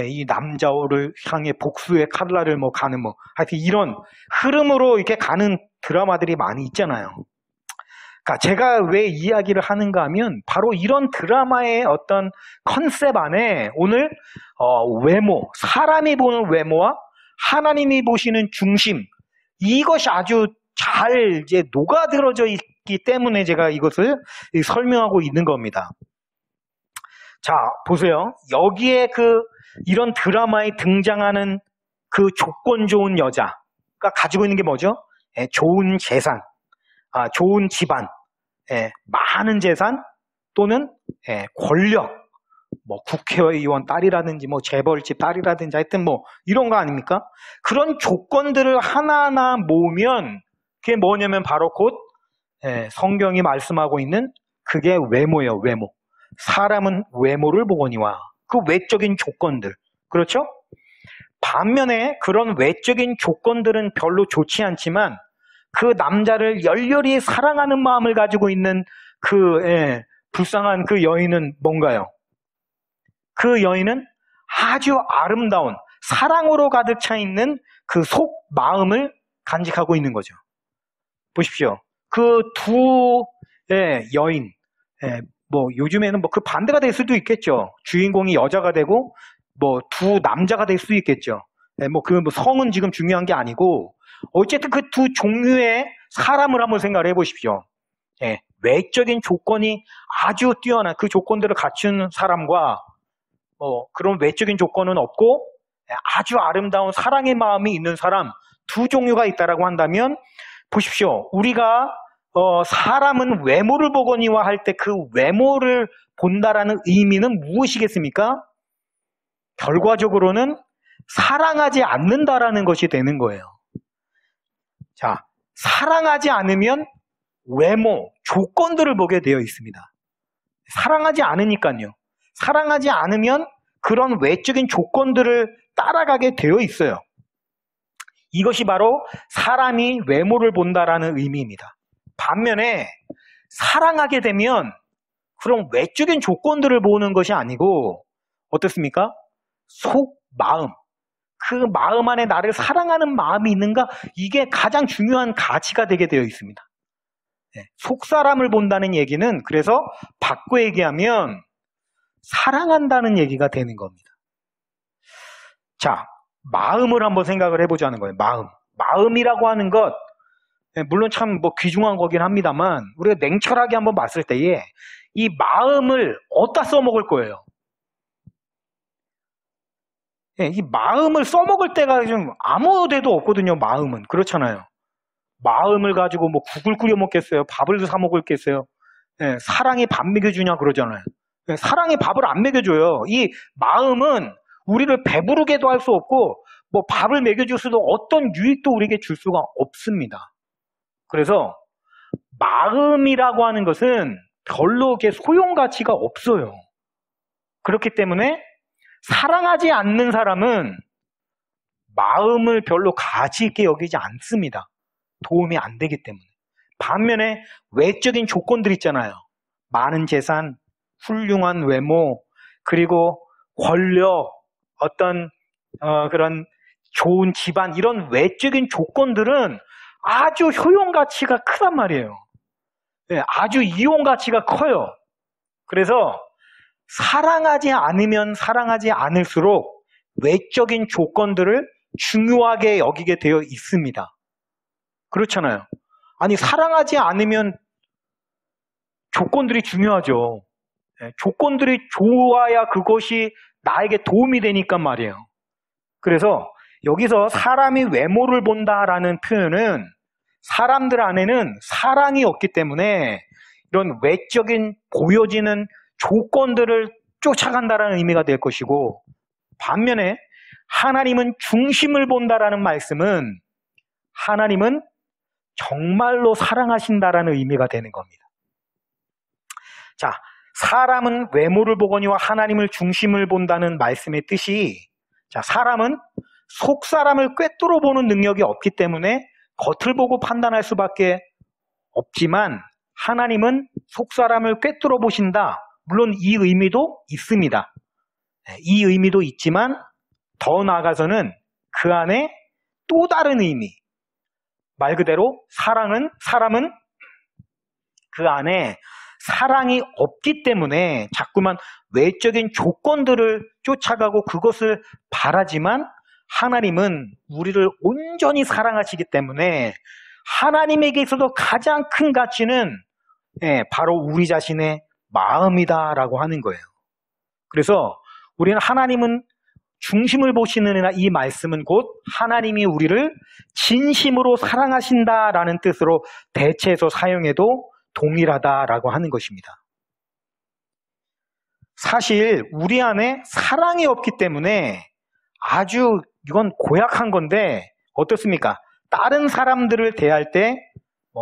Speaker 1: 이 남자를 향해 복수의 칼날을 가는 하여튼 이런 흐름으로 이렇게 가는 드라마들이 많이 있잖아요. 그러니까 제가 왜 이야기를 하는가 하면 바로 이런 드라마의 어떤 컨셉 안에 오늘 외모, 사람이 보는 외모와 하나님이 보시는 중심, 이것이 아주 잘 이제 녹아들어져 있기 때문에 제가 이것을 설명하고 있는 겁니다. 자, 보세요. 여기에 이런 드라마에 등장하는 그 조건 좋은 여자가 가지고 있는 게 뭐죠? 좋은 재산, 좋은 집안, 많은 재산 또는 권력, 국회의원 딸이라든지 재벌집 딸이라든지 하여튼 이런 거 아닙니까? 그런 조건들을 하나하나 모으면 그게 뭐냐면 바로 곧 성경이 말씀하고 있는 그게 외모예요. 외모. 사람은 외모를 보거니와 그 외적인 조건들, 그렇죠? 반면에 그런 외적인 조건들은 별로 좋지 않지만 그 남자를 열렬히 사랑하는 마음을 가지고 있는 불쌍한 그 여인은 뭔가요? 그 여인은 아주 아름다운 사랑으로 가득 차 있는 그 속 마음을 간직하고 있는 거죠. 보십시오. 그 두 여인, 요즘에는 그 반대가 될 수도 있겠죠. 주인공이 여자가 되고 두 남자가 될 수도 있겠죠. 성은 지금 중요한 게 아니고 어쨌든 그 두 종류의 사람을 한번 생각을 해보십시오. 외적인 조건이 아주 뛰어난 그 조건들을 갖춘 사람과 그런 외적인 조건은 없고 아주 아름다운 사랑의 마음이 있는 사람, 두 종류가 있다라고 한다면 보십시오. 우리가 사람은 외모를 보거니와 할 때 그 외모를 본다라는 의미는 무엇이겠습니까? 결과적으로는 사랑하지 않는다라는 것이 되는 거예요. 자, 사랑하지 않으면 외모, 조건들을 보게 되어 있습니다. 사랑하지 않으니까요. 사랑하지 않으면 그런 외적인 조건들을 따라가게 되어 있어요. 이것이 바로 사람이 외모를 본다라는 의미입니다. 반면에 사랑하게 되면 그런 외적인 조건들을 보는 것이 아니고 어떻습니까? 속 마음, 그 마음 안에 나를 사랑하는 마음이 있는가? 이게 가장 중요한 가치가 되게 되어 있습니다. 속 사람을 본다는 얘기는 그래서 바꿔 얘기하면 사랑한다는 얘기가 되는 겁니다. 자, 마음을 한번 생각을 해보자는 거예요. 마음이라고 하는 것, 물론 참 귀중한 거긴 합니다만 우리가 냉철하게 한번 봤을 때에 이 마음을 어디다 써먹을 거예요? 예, 이 마음을 써먹을 때가 좀 아무 데도 없거든요. 마음은. 그렇잖아요. 마음을 가지고 뭐 국을 끓여 먹겠어요? 밥을 사 먹을겠어요? 예, 사랑이 밥 먹여주냐 그러잖아요. 예, 사랑이 밥을 안 먹여줘요. 이 마음은 우리를 배부르게도 할 수 없고 뭐 밥을 먹여줄 수도 어떤 유익도 우리에게 줄 수가 없습니다. 그래서 마음이라고 하는 것은 별로 이렇게 소용 가치가 없어요. 그렇기 때문에 사랑하지 않는 사람은 마음을 별로 가치 있게 여기지 않습니다. 도움이 안 되기 때문에. 반면에 외적인 조건들 있잖아요. 많은 재산, 훌륭한 외모, 그리고 권력, 어떤 그런 좋은 집안, 이런 외적인 조건들은 아주 효용 가치가 크단 말이에요. 네, 아주 이용 가치가 커요. 그래서 사랑하지 않으면 사랑하지 않을수록 외적인 조건들을 중요하게 여기게 되어 있습니다. 그렇잖아요. 아니, 사랑하지 않으면 조건들이 중요하죠. 네, 조건들이 좋아야 그것이 나에게 도움이 되니까 말이에요. 그래서 여기서 사람이 외모를 본다라는 표현은 사람들 안에는 사랑이 없기 때문에 이런 외적인 보여지는 조건들을 쫓아간다라는 의미가 될 것이고, 반면에 하나님은 중심을 본다라는 말씀은 하나님은 정말로 사랑하신다라는 의미가 되는 겁니다. 자, 사람은 외모를 보거니와 하나님을 중심을 본다는 말씀의 뜻이, 자, 사람은 속 사람을 꿰뚫어 보는 능력이 없기 때문에 겉을 보고 판단할 수밖에 없지만 하나님은 속 사람을 꿰뚫어 보신다. 물론 이 의미도 있습니다. 이 의미도 있지만 더 나아가서는 그 안에 또 다른 의미, 말 그대로 사람은 그 안에 사랑이 없기 때문에 자꾸만 외적인 조건들을 쫓아가고 그것을 바라지만 하나님은 우리를 온전히 사랑하시기 때문에 하나님에게 있어서 가장 큰 가치는 바로 우리 자신의 마음이다라고 하는 거예요. 그래서 우리는 하나님은 중심을 보시는 이 말씀은 곧 하나님이 우리를 진심으로 사랑하신다라는 뜻으로 대체해서 사용해도 동일하다라고 하는 것입니다. 사실 우리 안에 사랑이 없기 때문에 아주 이건 고약한 건데 어떻습니까? 다른 사람들을 대할 때,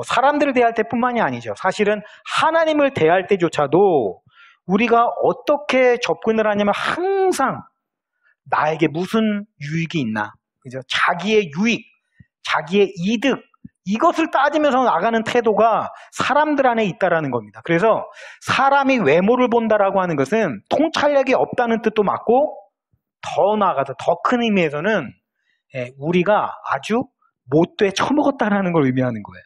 Speaker 1: 사람들을 대할 때뿐만이 아니죠. 사실은 하나님을 대할 때조차도 우리가 어떻게 접근을 하냐면 항상 나에게 무슨 유익이 있나, 그죠? 자기의 유익, 자기의 이득, 이것을 따지면서 나가는 태도가 사람들 안에 있다라는 겁니다. 그래서 사람이 외모를 본다라고 하는 것은 통찰력이 없다는 뜻도 맞고, 더 나아가서 더 큰 의미에서는 우리가 아주 못돼 처먹었다라는 걸 의미하는 거예요.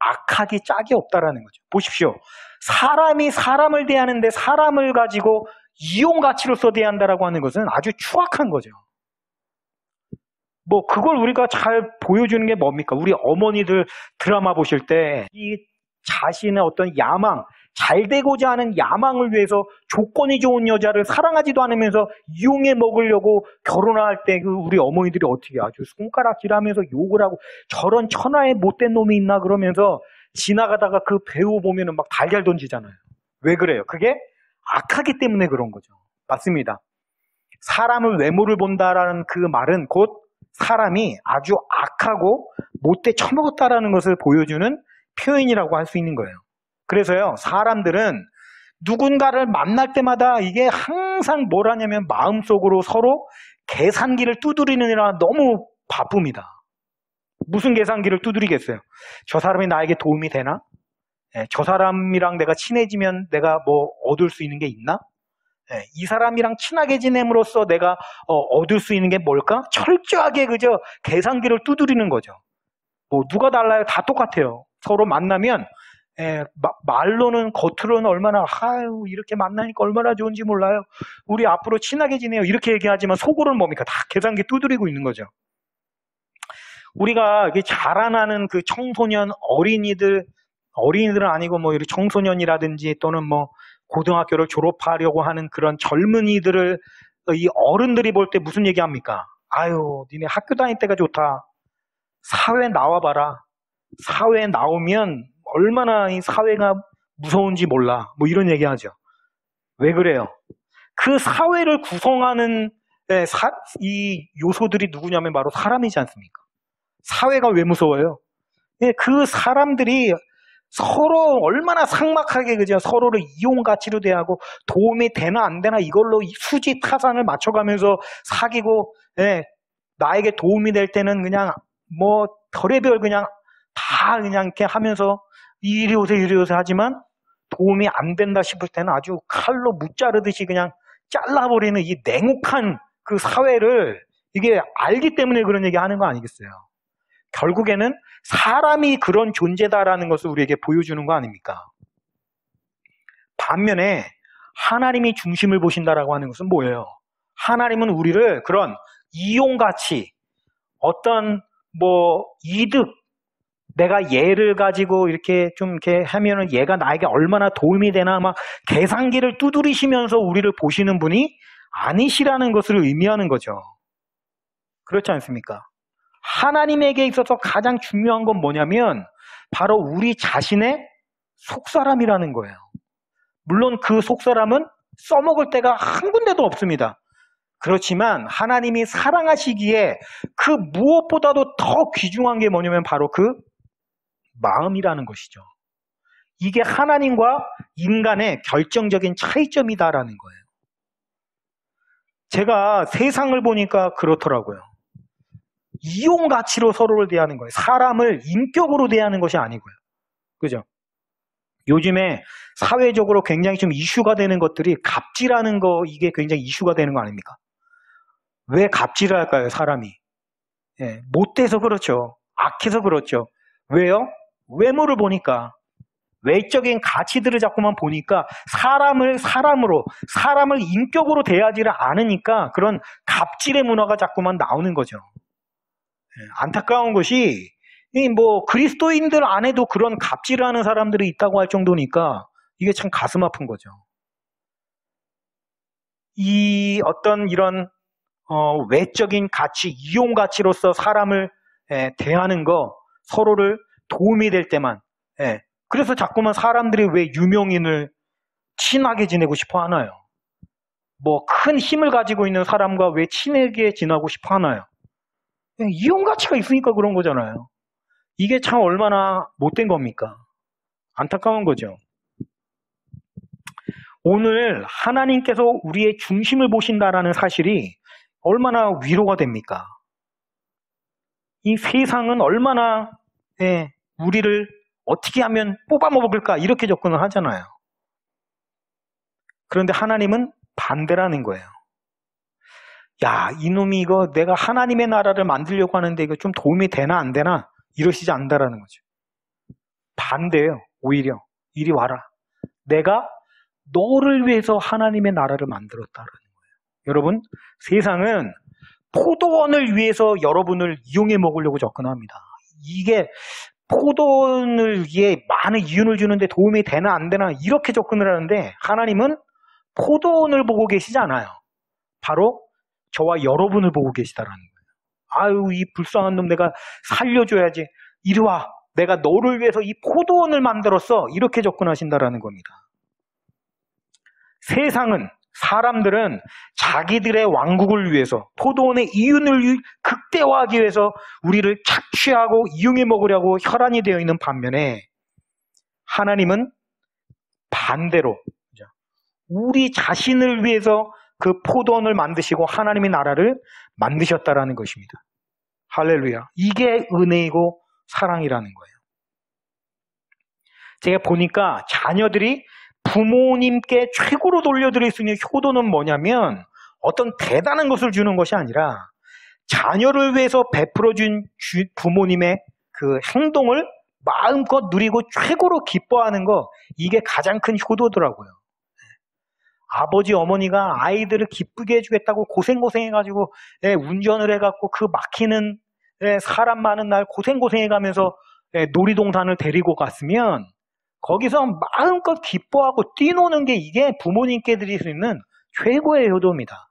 Speaker 1: 악하기 짝이 없다라는 거죠. 보십시오. 사람이 사람을 대하는데 사람을 가지고 이용 가치로서 대한다라고 하는 것은 아주 추악한 거죠. 그걸 우리가 잘 보여주는 게 뭡니까? 우리 어머니들 드라마 보실 때 이 자신의 어떤 야망, 잘 되고자 하는 야망을 위해서 조건이 좋은 여자를 사랑하지도 않으면서 이용해 먹으려고 결혼할 때 그 우리 어머니들이 어떻게 아주 손가락질하면서 욕을 하고 저런 천하의 못된 놈이 있나 그러면서 지나가다가 그 배우 보면은 막 달걀 던지잖아요. 왜 그래요? 그게 악하기 때문에 그런 거죠. 맞습니다. 사람을 외모를 본다라는 그 말은 곧 사람이 아주 악하고 못돼 처먹었다라는 것을 보여주는 표현이라고 할 수 있는 거예요. 그래서요, 사람들은 누군가를 만날 때마다 이게 항상 뭘 하냐면 마음속으로 서로 계산기를 두드리느라 너무 바쁩니다. 무슨 계산기를 두드리겠어요? 저 사람이 나에게 도움이 되나? 저 사람이랑 내가 친해지면 내가 얻을 수 있는 게 있나? 이 사람이랑 친하게 지냄으로써 내가 얻을 수 있는 게 뭘까? 철저하게 그저 계산기를 두드리는 거죠. 누가 달라요? 다 똑같아요. 서로 만나면 말로는 겉으로는 얼마나 이렇게 만나니까 얼마나 좋은지 몰라요. 우리 앞으로 친하게 지내요. 이렇게 얘기하지만 속으로는 뭡니까? 다 계산기 두드리고 있는 거죠. 우리가 자라나는 그 청소년 어린이들은 아니고 이렇게 청소년이라든지 또는 고등학교를 졸업하려고 하는 그런 젊은이들을 이 어른들이 볼 때 무슨 얘기합니까? 아유, 니네 학교 다닐 때가 좋다. 사회 나와봐라. 사회에 나오면 얼마나 이 사회가 무서운지 몰라. 뭐 이런 얘기하죠. 왜 그래요? 그 사회를 구성하는 이 요소들이 누구냐면 바로 사람이지 않습니까? 사회가 왜 무서워요? 그 사람들이 서로 얼마나 삭막하게 그죠? 서로를 이용 가치로 대하고 도움이 되나 안 되나 이걸로 수지 타산을 맞춰가면서 사귀고, 나에게 도움이 될 때는 그냥 뭐 별의별 그냥 다 그냥 이렇게 하면서 이리 오세요 이리 오세요 하지만 도움이 안 된다 싶을 때는 아주 칼로 무자르듯이 그냥 잘라버리는 이 냉혹한 그 사회를 이게 알기 때문에 그런 얘기 하는 거 아니겠어요? 결국에는 사람이 그런 존재다라는 것을 우리에게 보여주는 거 아닙니까? 반면에 하나님이 중심을 보신다라고 하는 것은 뭐예요? 하나님은 우리를 그런 이용가치, 어떤 뭐 이득, 내가 얘를 가지고 이렇게 좀 이렇게 하면은 얘가 나에게 얼마나 도움이 되나 막 계산기를 두드리시면서 우리를 보시는 분이 아니시라는 것을 의미하는 거죠. 그렇지 않습니까? 하나님에게 있어서 가장 중요한 건 뭐냐면 바로 우리 자신의 속사람이라는 거예요. 물론 그 속사람은 써먹을 데가 한 군데도 없습니다. 그렇지만 하나님이 사랑하시기에 그 무엇보다도 더 귀중한 게 뭐냐면 바로 그 마음이라는 것이죠. 이게 하나님과 인간의 결정적인 차이점이다라는 거예요. 제가 세상을 보니까 그렇더라고요. 이용 가치로 서로를 대하는 거예요. 사람을 인격으로 대하는 것이 아니고요. 그죠? 요즘에 사회적으로 굉장히 좀 이슈가 되는 것들이 갑질하는 거, 이게 굉장히 이슈가 되는 거 아닙니까? 왜 갑질을 할까요, 사람이? 못돼서 그렇죠. 악해서 그렇죠. 왜요? 외모를 보니까, 외적인 가치들을 자꾸만 보니까 사람을 인격으로 대하지를 않으니까 그런 갑질의 문화가 자꾸만 나오는 거죠. 안타까운 것이 뭐 그리스도인들 안에도 그런 갑질을 하는 사람들이 있다고 할 정도니까 이게 참 가슴 아픈 거죠. 이 어떤 이런 외적인 가치, 이용 가치로서 사람을 대하는 거, 서로를 도움이 될 때만, 그래서 자꾸만 사람들이 왜 유명인을 친하게 지내고 싶어 하나요? 뭐 큰 힘을 가지고 있는 사람과 왜 친하게 지내고 싶어 하나요? 그냥 이용 가치가 있으니까 그런 거잖아요. 이게 참 얼마나 못된 겁니까? 안타까운 거죠. 오늘 하나님께서 우리의 중심을 보신다라는 사실이 얼마나 위로가 됩니까? 이 세상은 얼마나 우리를 어떻게 하면 뽑아먹을까 이렇게 접근을 하잖아요. 그런데 하나님은 반대라는 거예요. 야, 이놈이 이거 내가 하나님의 나라를 만들려고 하는데 이거 좀 도움이 되나 안 되나 이러시지 않는다라는 거죠. 반대예요. 오히려 이리 와라. 내가 너를 위해서 하나님의 나라를 만들었다라는 거예요. 여러분, 세상은 포도원을 위해서 여러분을 이용해 먹으려고 접근합니다. 이게 포도원을 위해 많은 이윤을 주는데 도움이 되나 안 되나 이렇게 접근을 하는데 하나님은 포도원을 보고 계시지 않아요. 바로 저와 여러분을 보고 계시다라는 거예요. 아유, 이 불쌍한 놈 내가 살려줘야지. 이리 와. 내가 너를 위해서 이 포도원을 만들었어. 이렇게 접근하신다라는 겁니다. 세상은, 사람들은 자기들의 왕국을 위해서, 포도원의 이윤을 극대화하기 위해서 우리를 착취하고 이용해 먹으려고 혈안이 되어 있는 반면에 하나님은 반대로 우리 자신을 위해서 그 포도원을 만드시고 하나님의 나라를 만드셨다라는 것입니다. 할렐루야. 이게 은혜이고 사랑이라는 거예요. 제가 보니까 자녀들이 부모님께 최고로 돌려드릴 수 있는 효도는 뭐냐면 어떤 대단한 것을 주는 것이 아니라 자녀를 위해서 베풀어준 부모님의 그 행동을 마음껏 누리고 최고로 기뻐하는 거, 이게 가장 큰 효도더라고요. 아버지 어머니가 아이들을 기쁘게 해주겠다고 고생해가지고 운전을 해갖고 그 막히는 사람 많은 날 고생해가면서 놀이동산을 데리고 갔으면 거기서 마음껏 기뻐하고 뛰노는 게 이게 부모님께 드릴 수 있는 최고의 효도입니다.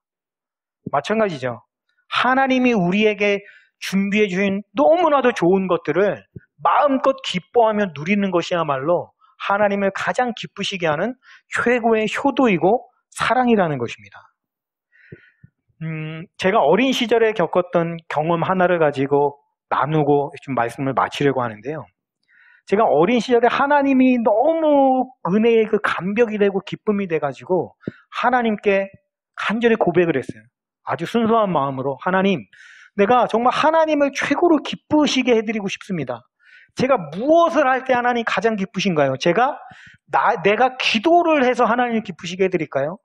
Speaker 1: 마찬가지죠. 하나님이 우리에게 준비해 주신 너무나도 좋은 것들을 마음껏 기뻐하며 누리는 것이야말로 하나님을 가장 기쁘시게 하는 최고의 효도이고 사랑이라는 것입니다. 제가 어린 시절에 겪었던 경험 하나를 가지고 나누고 좀 말씀을 마치려고 하는데요. 제가 어린 시절에 하나님이 너무 은혜의 그 감격이 되고 기쁨이 돼가지고 하나님께 간절히 고백을 했어요. 아주 순수한 마음으로 하나님, 내가 정말 하나님을 최고로 기쁘시게 해드리고 싶습니다. 제가 무엇을 할 때 하나님 가장 기쁘신가요? 내가 기도를 해서 하나님을 기쁘시게 해드릴까요?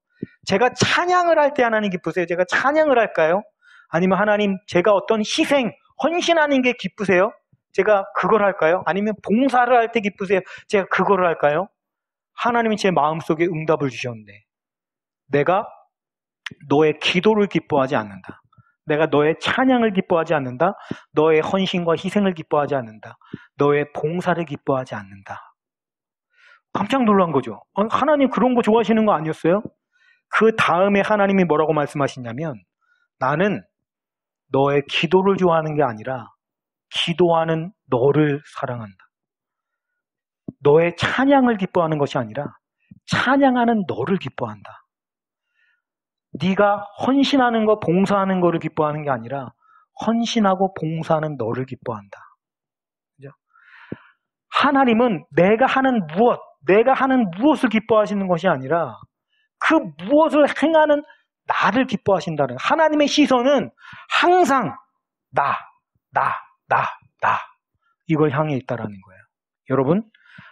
Speaker 1: 제가 찬양을 할 때 하나님 기쁘세요? 제가 찬양을 할까요? 아니면 하나님 제가 어떤 희생, 헌신하는 게 기쁘세요? 제가 그걸 할까요? 아니면 봉사를 할 때 기쁘세요? 제가 그걸 할까요? 하나님이 제 마음속에 응답을 주셨는데 내가 너의 기도를 기뻐하지 않는다. 내가 너의 찬양을 기뻐하지 않는다. 너의 헌신과 희생을 기뻐하지 않는다. 너의 봉사를 기뻐하지 않는다. 깜짝 놀란 거죠. 하나님 그런 거 좋아하시는 거 아니었어요? 그 다음에 하나님이 뭐라고 말씀하시냐면 나는 너의 기도를 좋아하는 게 아니라 기도하는 너를 사랑한다. 너의 찬양을 기뻐하는 것이 아니라 찬양하는 너를 기뻐한다. 네가 헌신하는 거, 봉사하는 거를 기뻐하는 게 아니라 헌신하고 봉사하는 너를 기뻐한다. 그죠? 하나님은 내가 하는 무엇을 기뻐하시는 것이 아니라 그 무엇을 행하는 나를 기뻐하신다는, 하나님의 시선은 항상 나 이걸 향해 있다라는 거예요. 여러분,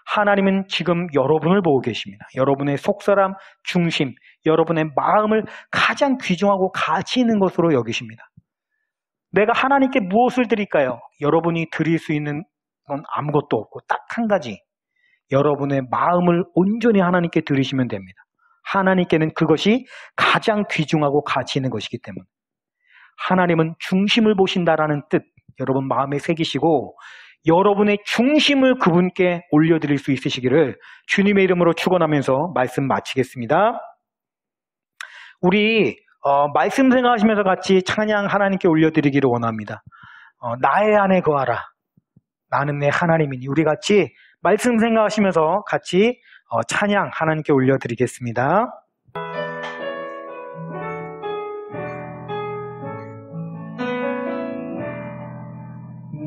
Speaker 1: 하나님은 지금 여러분을 보고 계십니다. 여러분의 속사람 중심, 여러분의 마음을 가장 귀중하고 가치 있는 것으로 여기십니다. 내가 하나님께 무엇을 드릴까요? 여러분이 드릴 수 있는 건 아무것도 없고 딱 한 가지, 여러분의 마음을 온전히 하나님께 드리시면 됩니다. 하나님께는 그것이 가장 귀중하고 가치 있는 것이기 때문에. 하나님은 중심을 보신다라는 뜻 여러분 마음에 새기시고 여러분의 중심을 그분께 올려드릴 수 있으시기를 주님의 이름으로 축원하면서 말씀 마치겠습니다. 우리 말씀 생각하시면서 같이 찬양 하나님께 올려드리기를 원합니다. 나의 안에 거하라. 나는 내 하나님이니. 우리 같이 말씀 생각하시면서 같이 찬양 하나님께 올려드리겠습니다.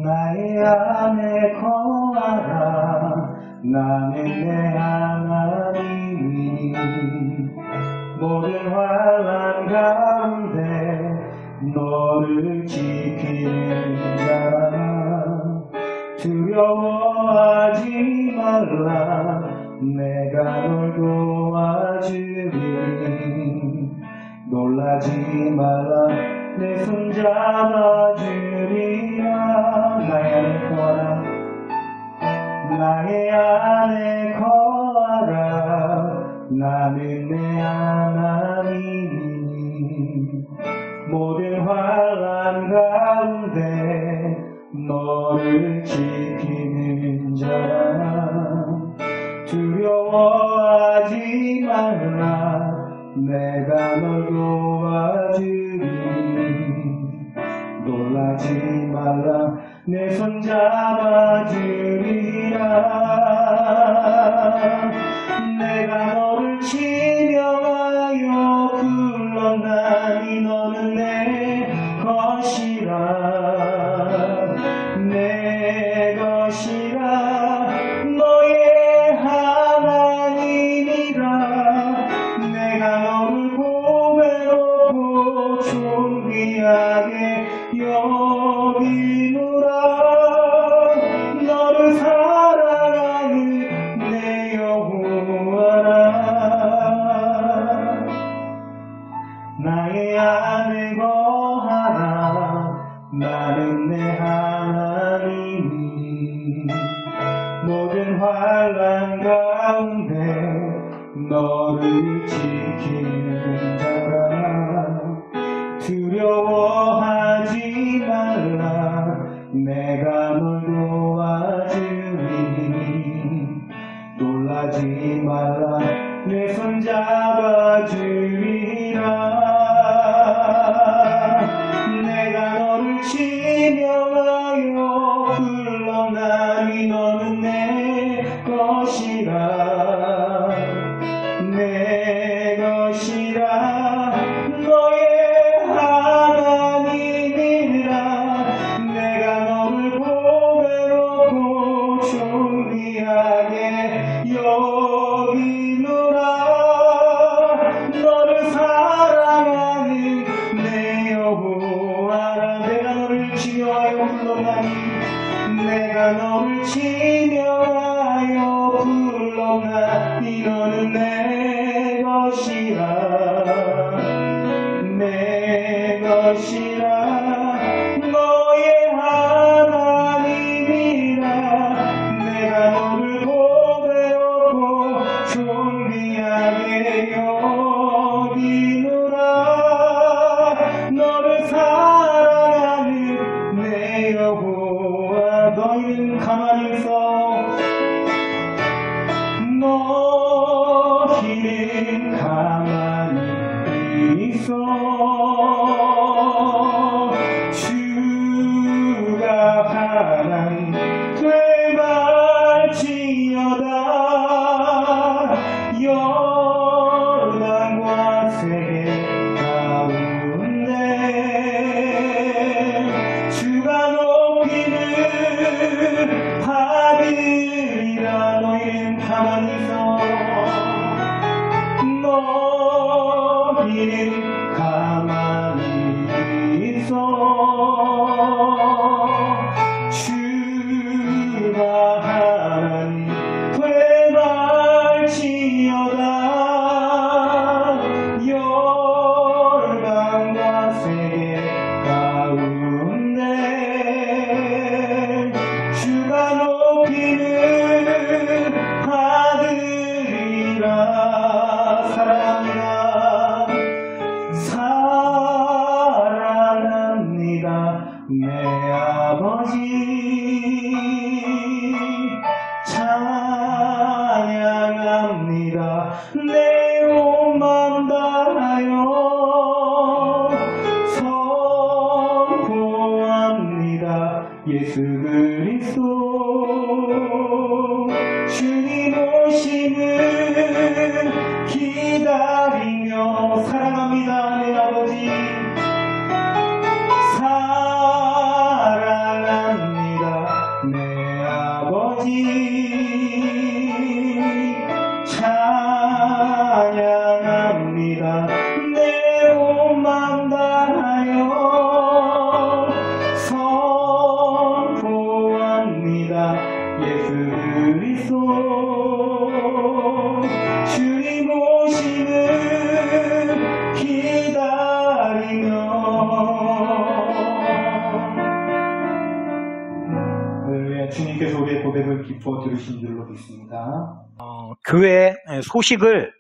Speaker 1: 나의 안에 거하라. 나는 내 하나님이. 모든 환난 가운데 너를 지키는 자라. 두려워하지 말라. 내가 널 도와주리. 놀라지 말라. 내 손 잡아주리라. 나의 안에 거하라. 나의 안에 거하라. 나는 내 하나님이니. 모든 환난 가운데 너를 지키는 자라. 두려워하지 말라. 내가 널 도와주리. 놀라지 말라. 내 손 잡아주리라. 내가 너를 지명하여 불렀나니 너는 내 것이라. 내 것이라. 너의 하나님이라. 내가 너를 보배롭고 존귀하게 여기노라. 너를 사랑하는 내 여호와라. 나의 안에 거하라. 나는 내 하나님이. 모든 환난 가운데 너를 지키는 자라. 두려워하지 말라. 내가 널 도와주리. 놀라지 말라. 내 손 잡아주리라. 내 것이라 내 것이라 너의 하나님이라 내가 너를 보배롭고 존귀하게 여기노라 너를 사랑하는 내 여호와라 내가 너를 지명하여 불렀나니 내가 너를 지명하여 불렀나니 너는 내 것이라 내 것이라 너의 하나님이라 내가 너를 보배롭고 존귀하게 여기노라 너를 사랑하는 내 여호와 너희는 가만히 있어 너희는 가만히 있어 주가 하나님 되갈지어다 열방과 세계 가운데 주가 높이는 받으리라 너희는 가만히 있어 너희는 가만히 있어 주가 하나님 되갈지어다 열방과 세계 가운데 주가 높이는 받으리라 사랑합니다 내 아버지 찬양합니다 내 몸만 다하여 선포합니다 예수 그리스도 주님 오시는 기다리며 사랑합니다 내 아버지 사랑합니다 내 아버지 찬양합니다 내 몸만 다하여 선포합니다 예수 그리스도 주님 오시는 기다리며 주님께서 우리의 고백을 기뻐 들으신 줄로 믿습니다. 교회 소식을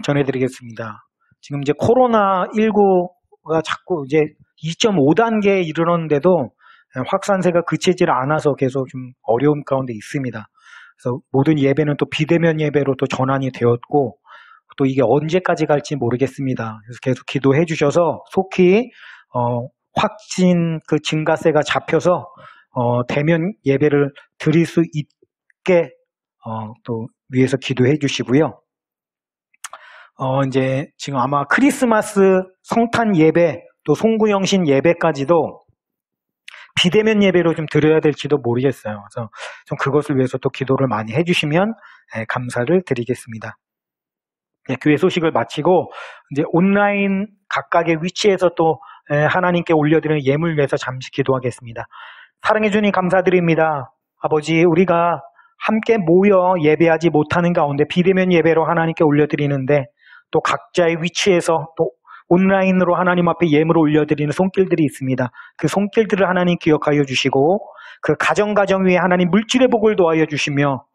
Speaker 1: 전해드리겠습니다. 지금 이제 코로나19가 자꾸 이제 2.5단계에 이르렀는데도 확산세가 그치질 않아서 계속 좀 어려운 가운데 있습니다. 그래서 모든 예배는 또 비대면 예배로 또 전환이 되었고 또 이게 언제까지 갈지 모르겠습니다. 그래서 계속 기도해 주셔서 속히 확진 그 증가세가 잡혀서 대면 예배를 드릴 수 있게 또 위에서 기도해 주시고요. 이제 지금 아마 크리스마스 성탄 예배 또 송구영신 예배까지도 비대면 예배로 좀 드려야 될지도 모르겠어요. 그래서 좀 그것을 위해서 또 기도를 많이 해주시면 감사를 드리겠습니다. 교회 소식을 마치고 이제 온라인 각각의 위치에서 또 하나님께 올려드리는 예물 위해서 잠시 기도하겠습니다. 사랑해 주님 감사드립니다. 아버지 우리가 함께 모여 예배하지 못하는 가운데 비대면 예배로 하나님께 올려드리는데 또 각자의 위치에서 또 온라인으로 하나님 앞에 예물을 올려드리는 손길들이 있습니다. 그 손길들을 하나님 기억하여 주시고 그 가정 위에 하나님 물질의 복을 도하여 주시며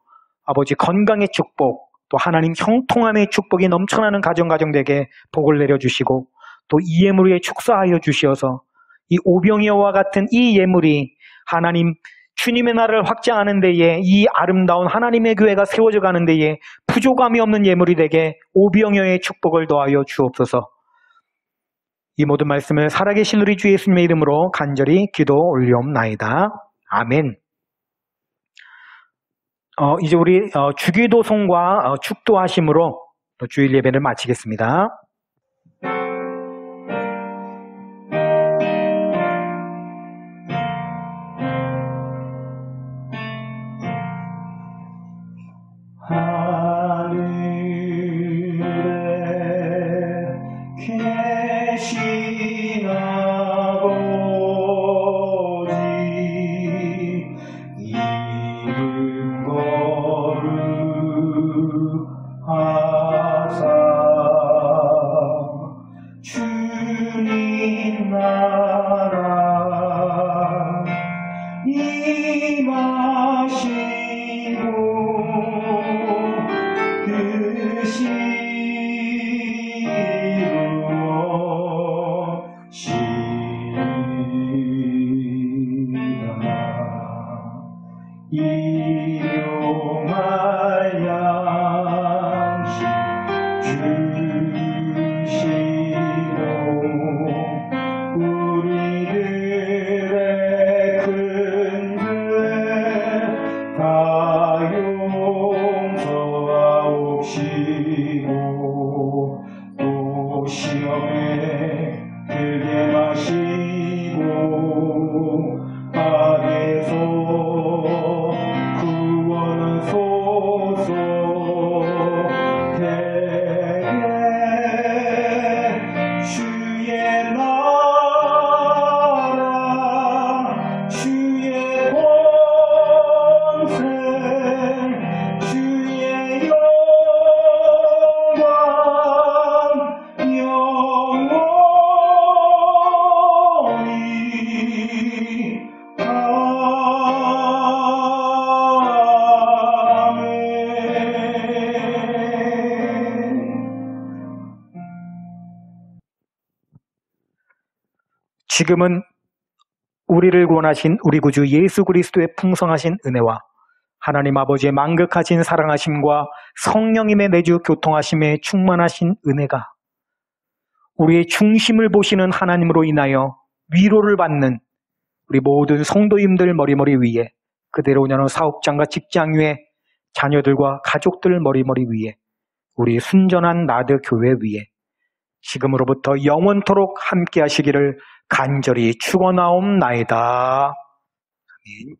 Speaker 1: 아버지 건강의 축복 또 하나님 형통함의 축복이 넘쳐나는 가정 되게 복을 내려주시고 또 이 예물에 축사하여 주시어서 이 오병이어와 같은 이 예물이 하나님 주님의 나라를 확장하는 데에 이 아름다운 하나님의 교회가 세워져 가는 데에 부족함이 없는 예물이 되게 오병이어의 축복을 더하여 주옵소서. 이 모든 말씀을 살아계신 우리 주 예수님의 이름으로 간절히 기도 올리옵나이다. 아멘. 이제 우리 주기도송과 축도하심으로 주일 예배를 마치겠습니다. 지금은 우리를 구원하신 우리 구주 예수 그리스도의 풍성하신 은혜와 하나님 아버지의 만극하신 사랑하심과 성령님의 내주 교통하심에 충만하신 은혜가 우리의 중심을 보시는 하나님으로 인하여 위로를 받는 우리 모든 성도님들 머리머리 위에, 그대로 운영하는 사업장과 직장 위에, 자녀들과 가족들 머리머리 위에, 우리 순전한 나드 교회 위에 지금으로부터 영원토록 함께 하시기를 간절히 축원하옵나이다. 아멘.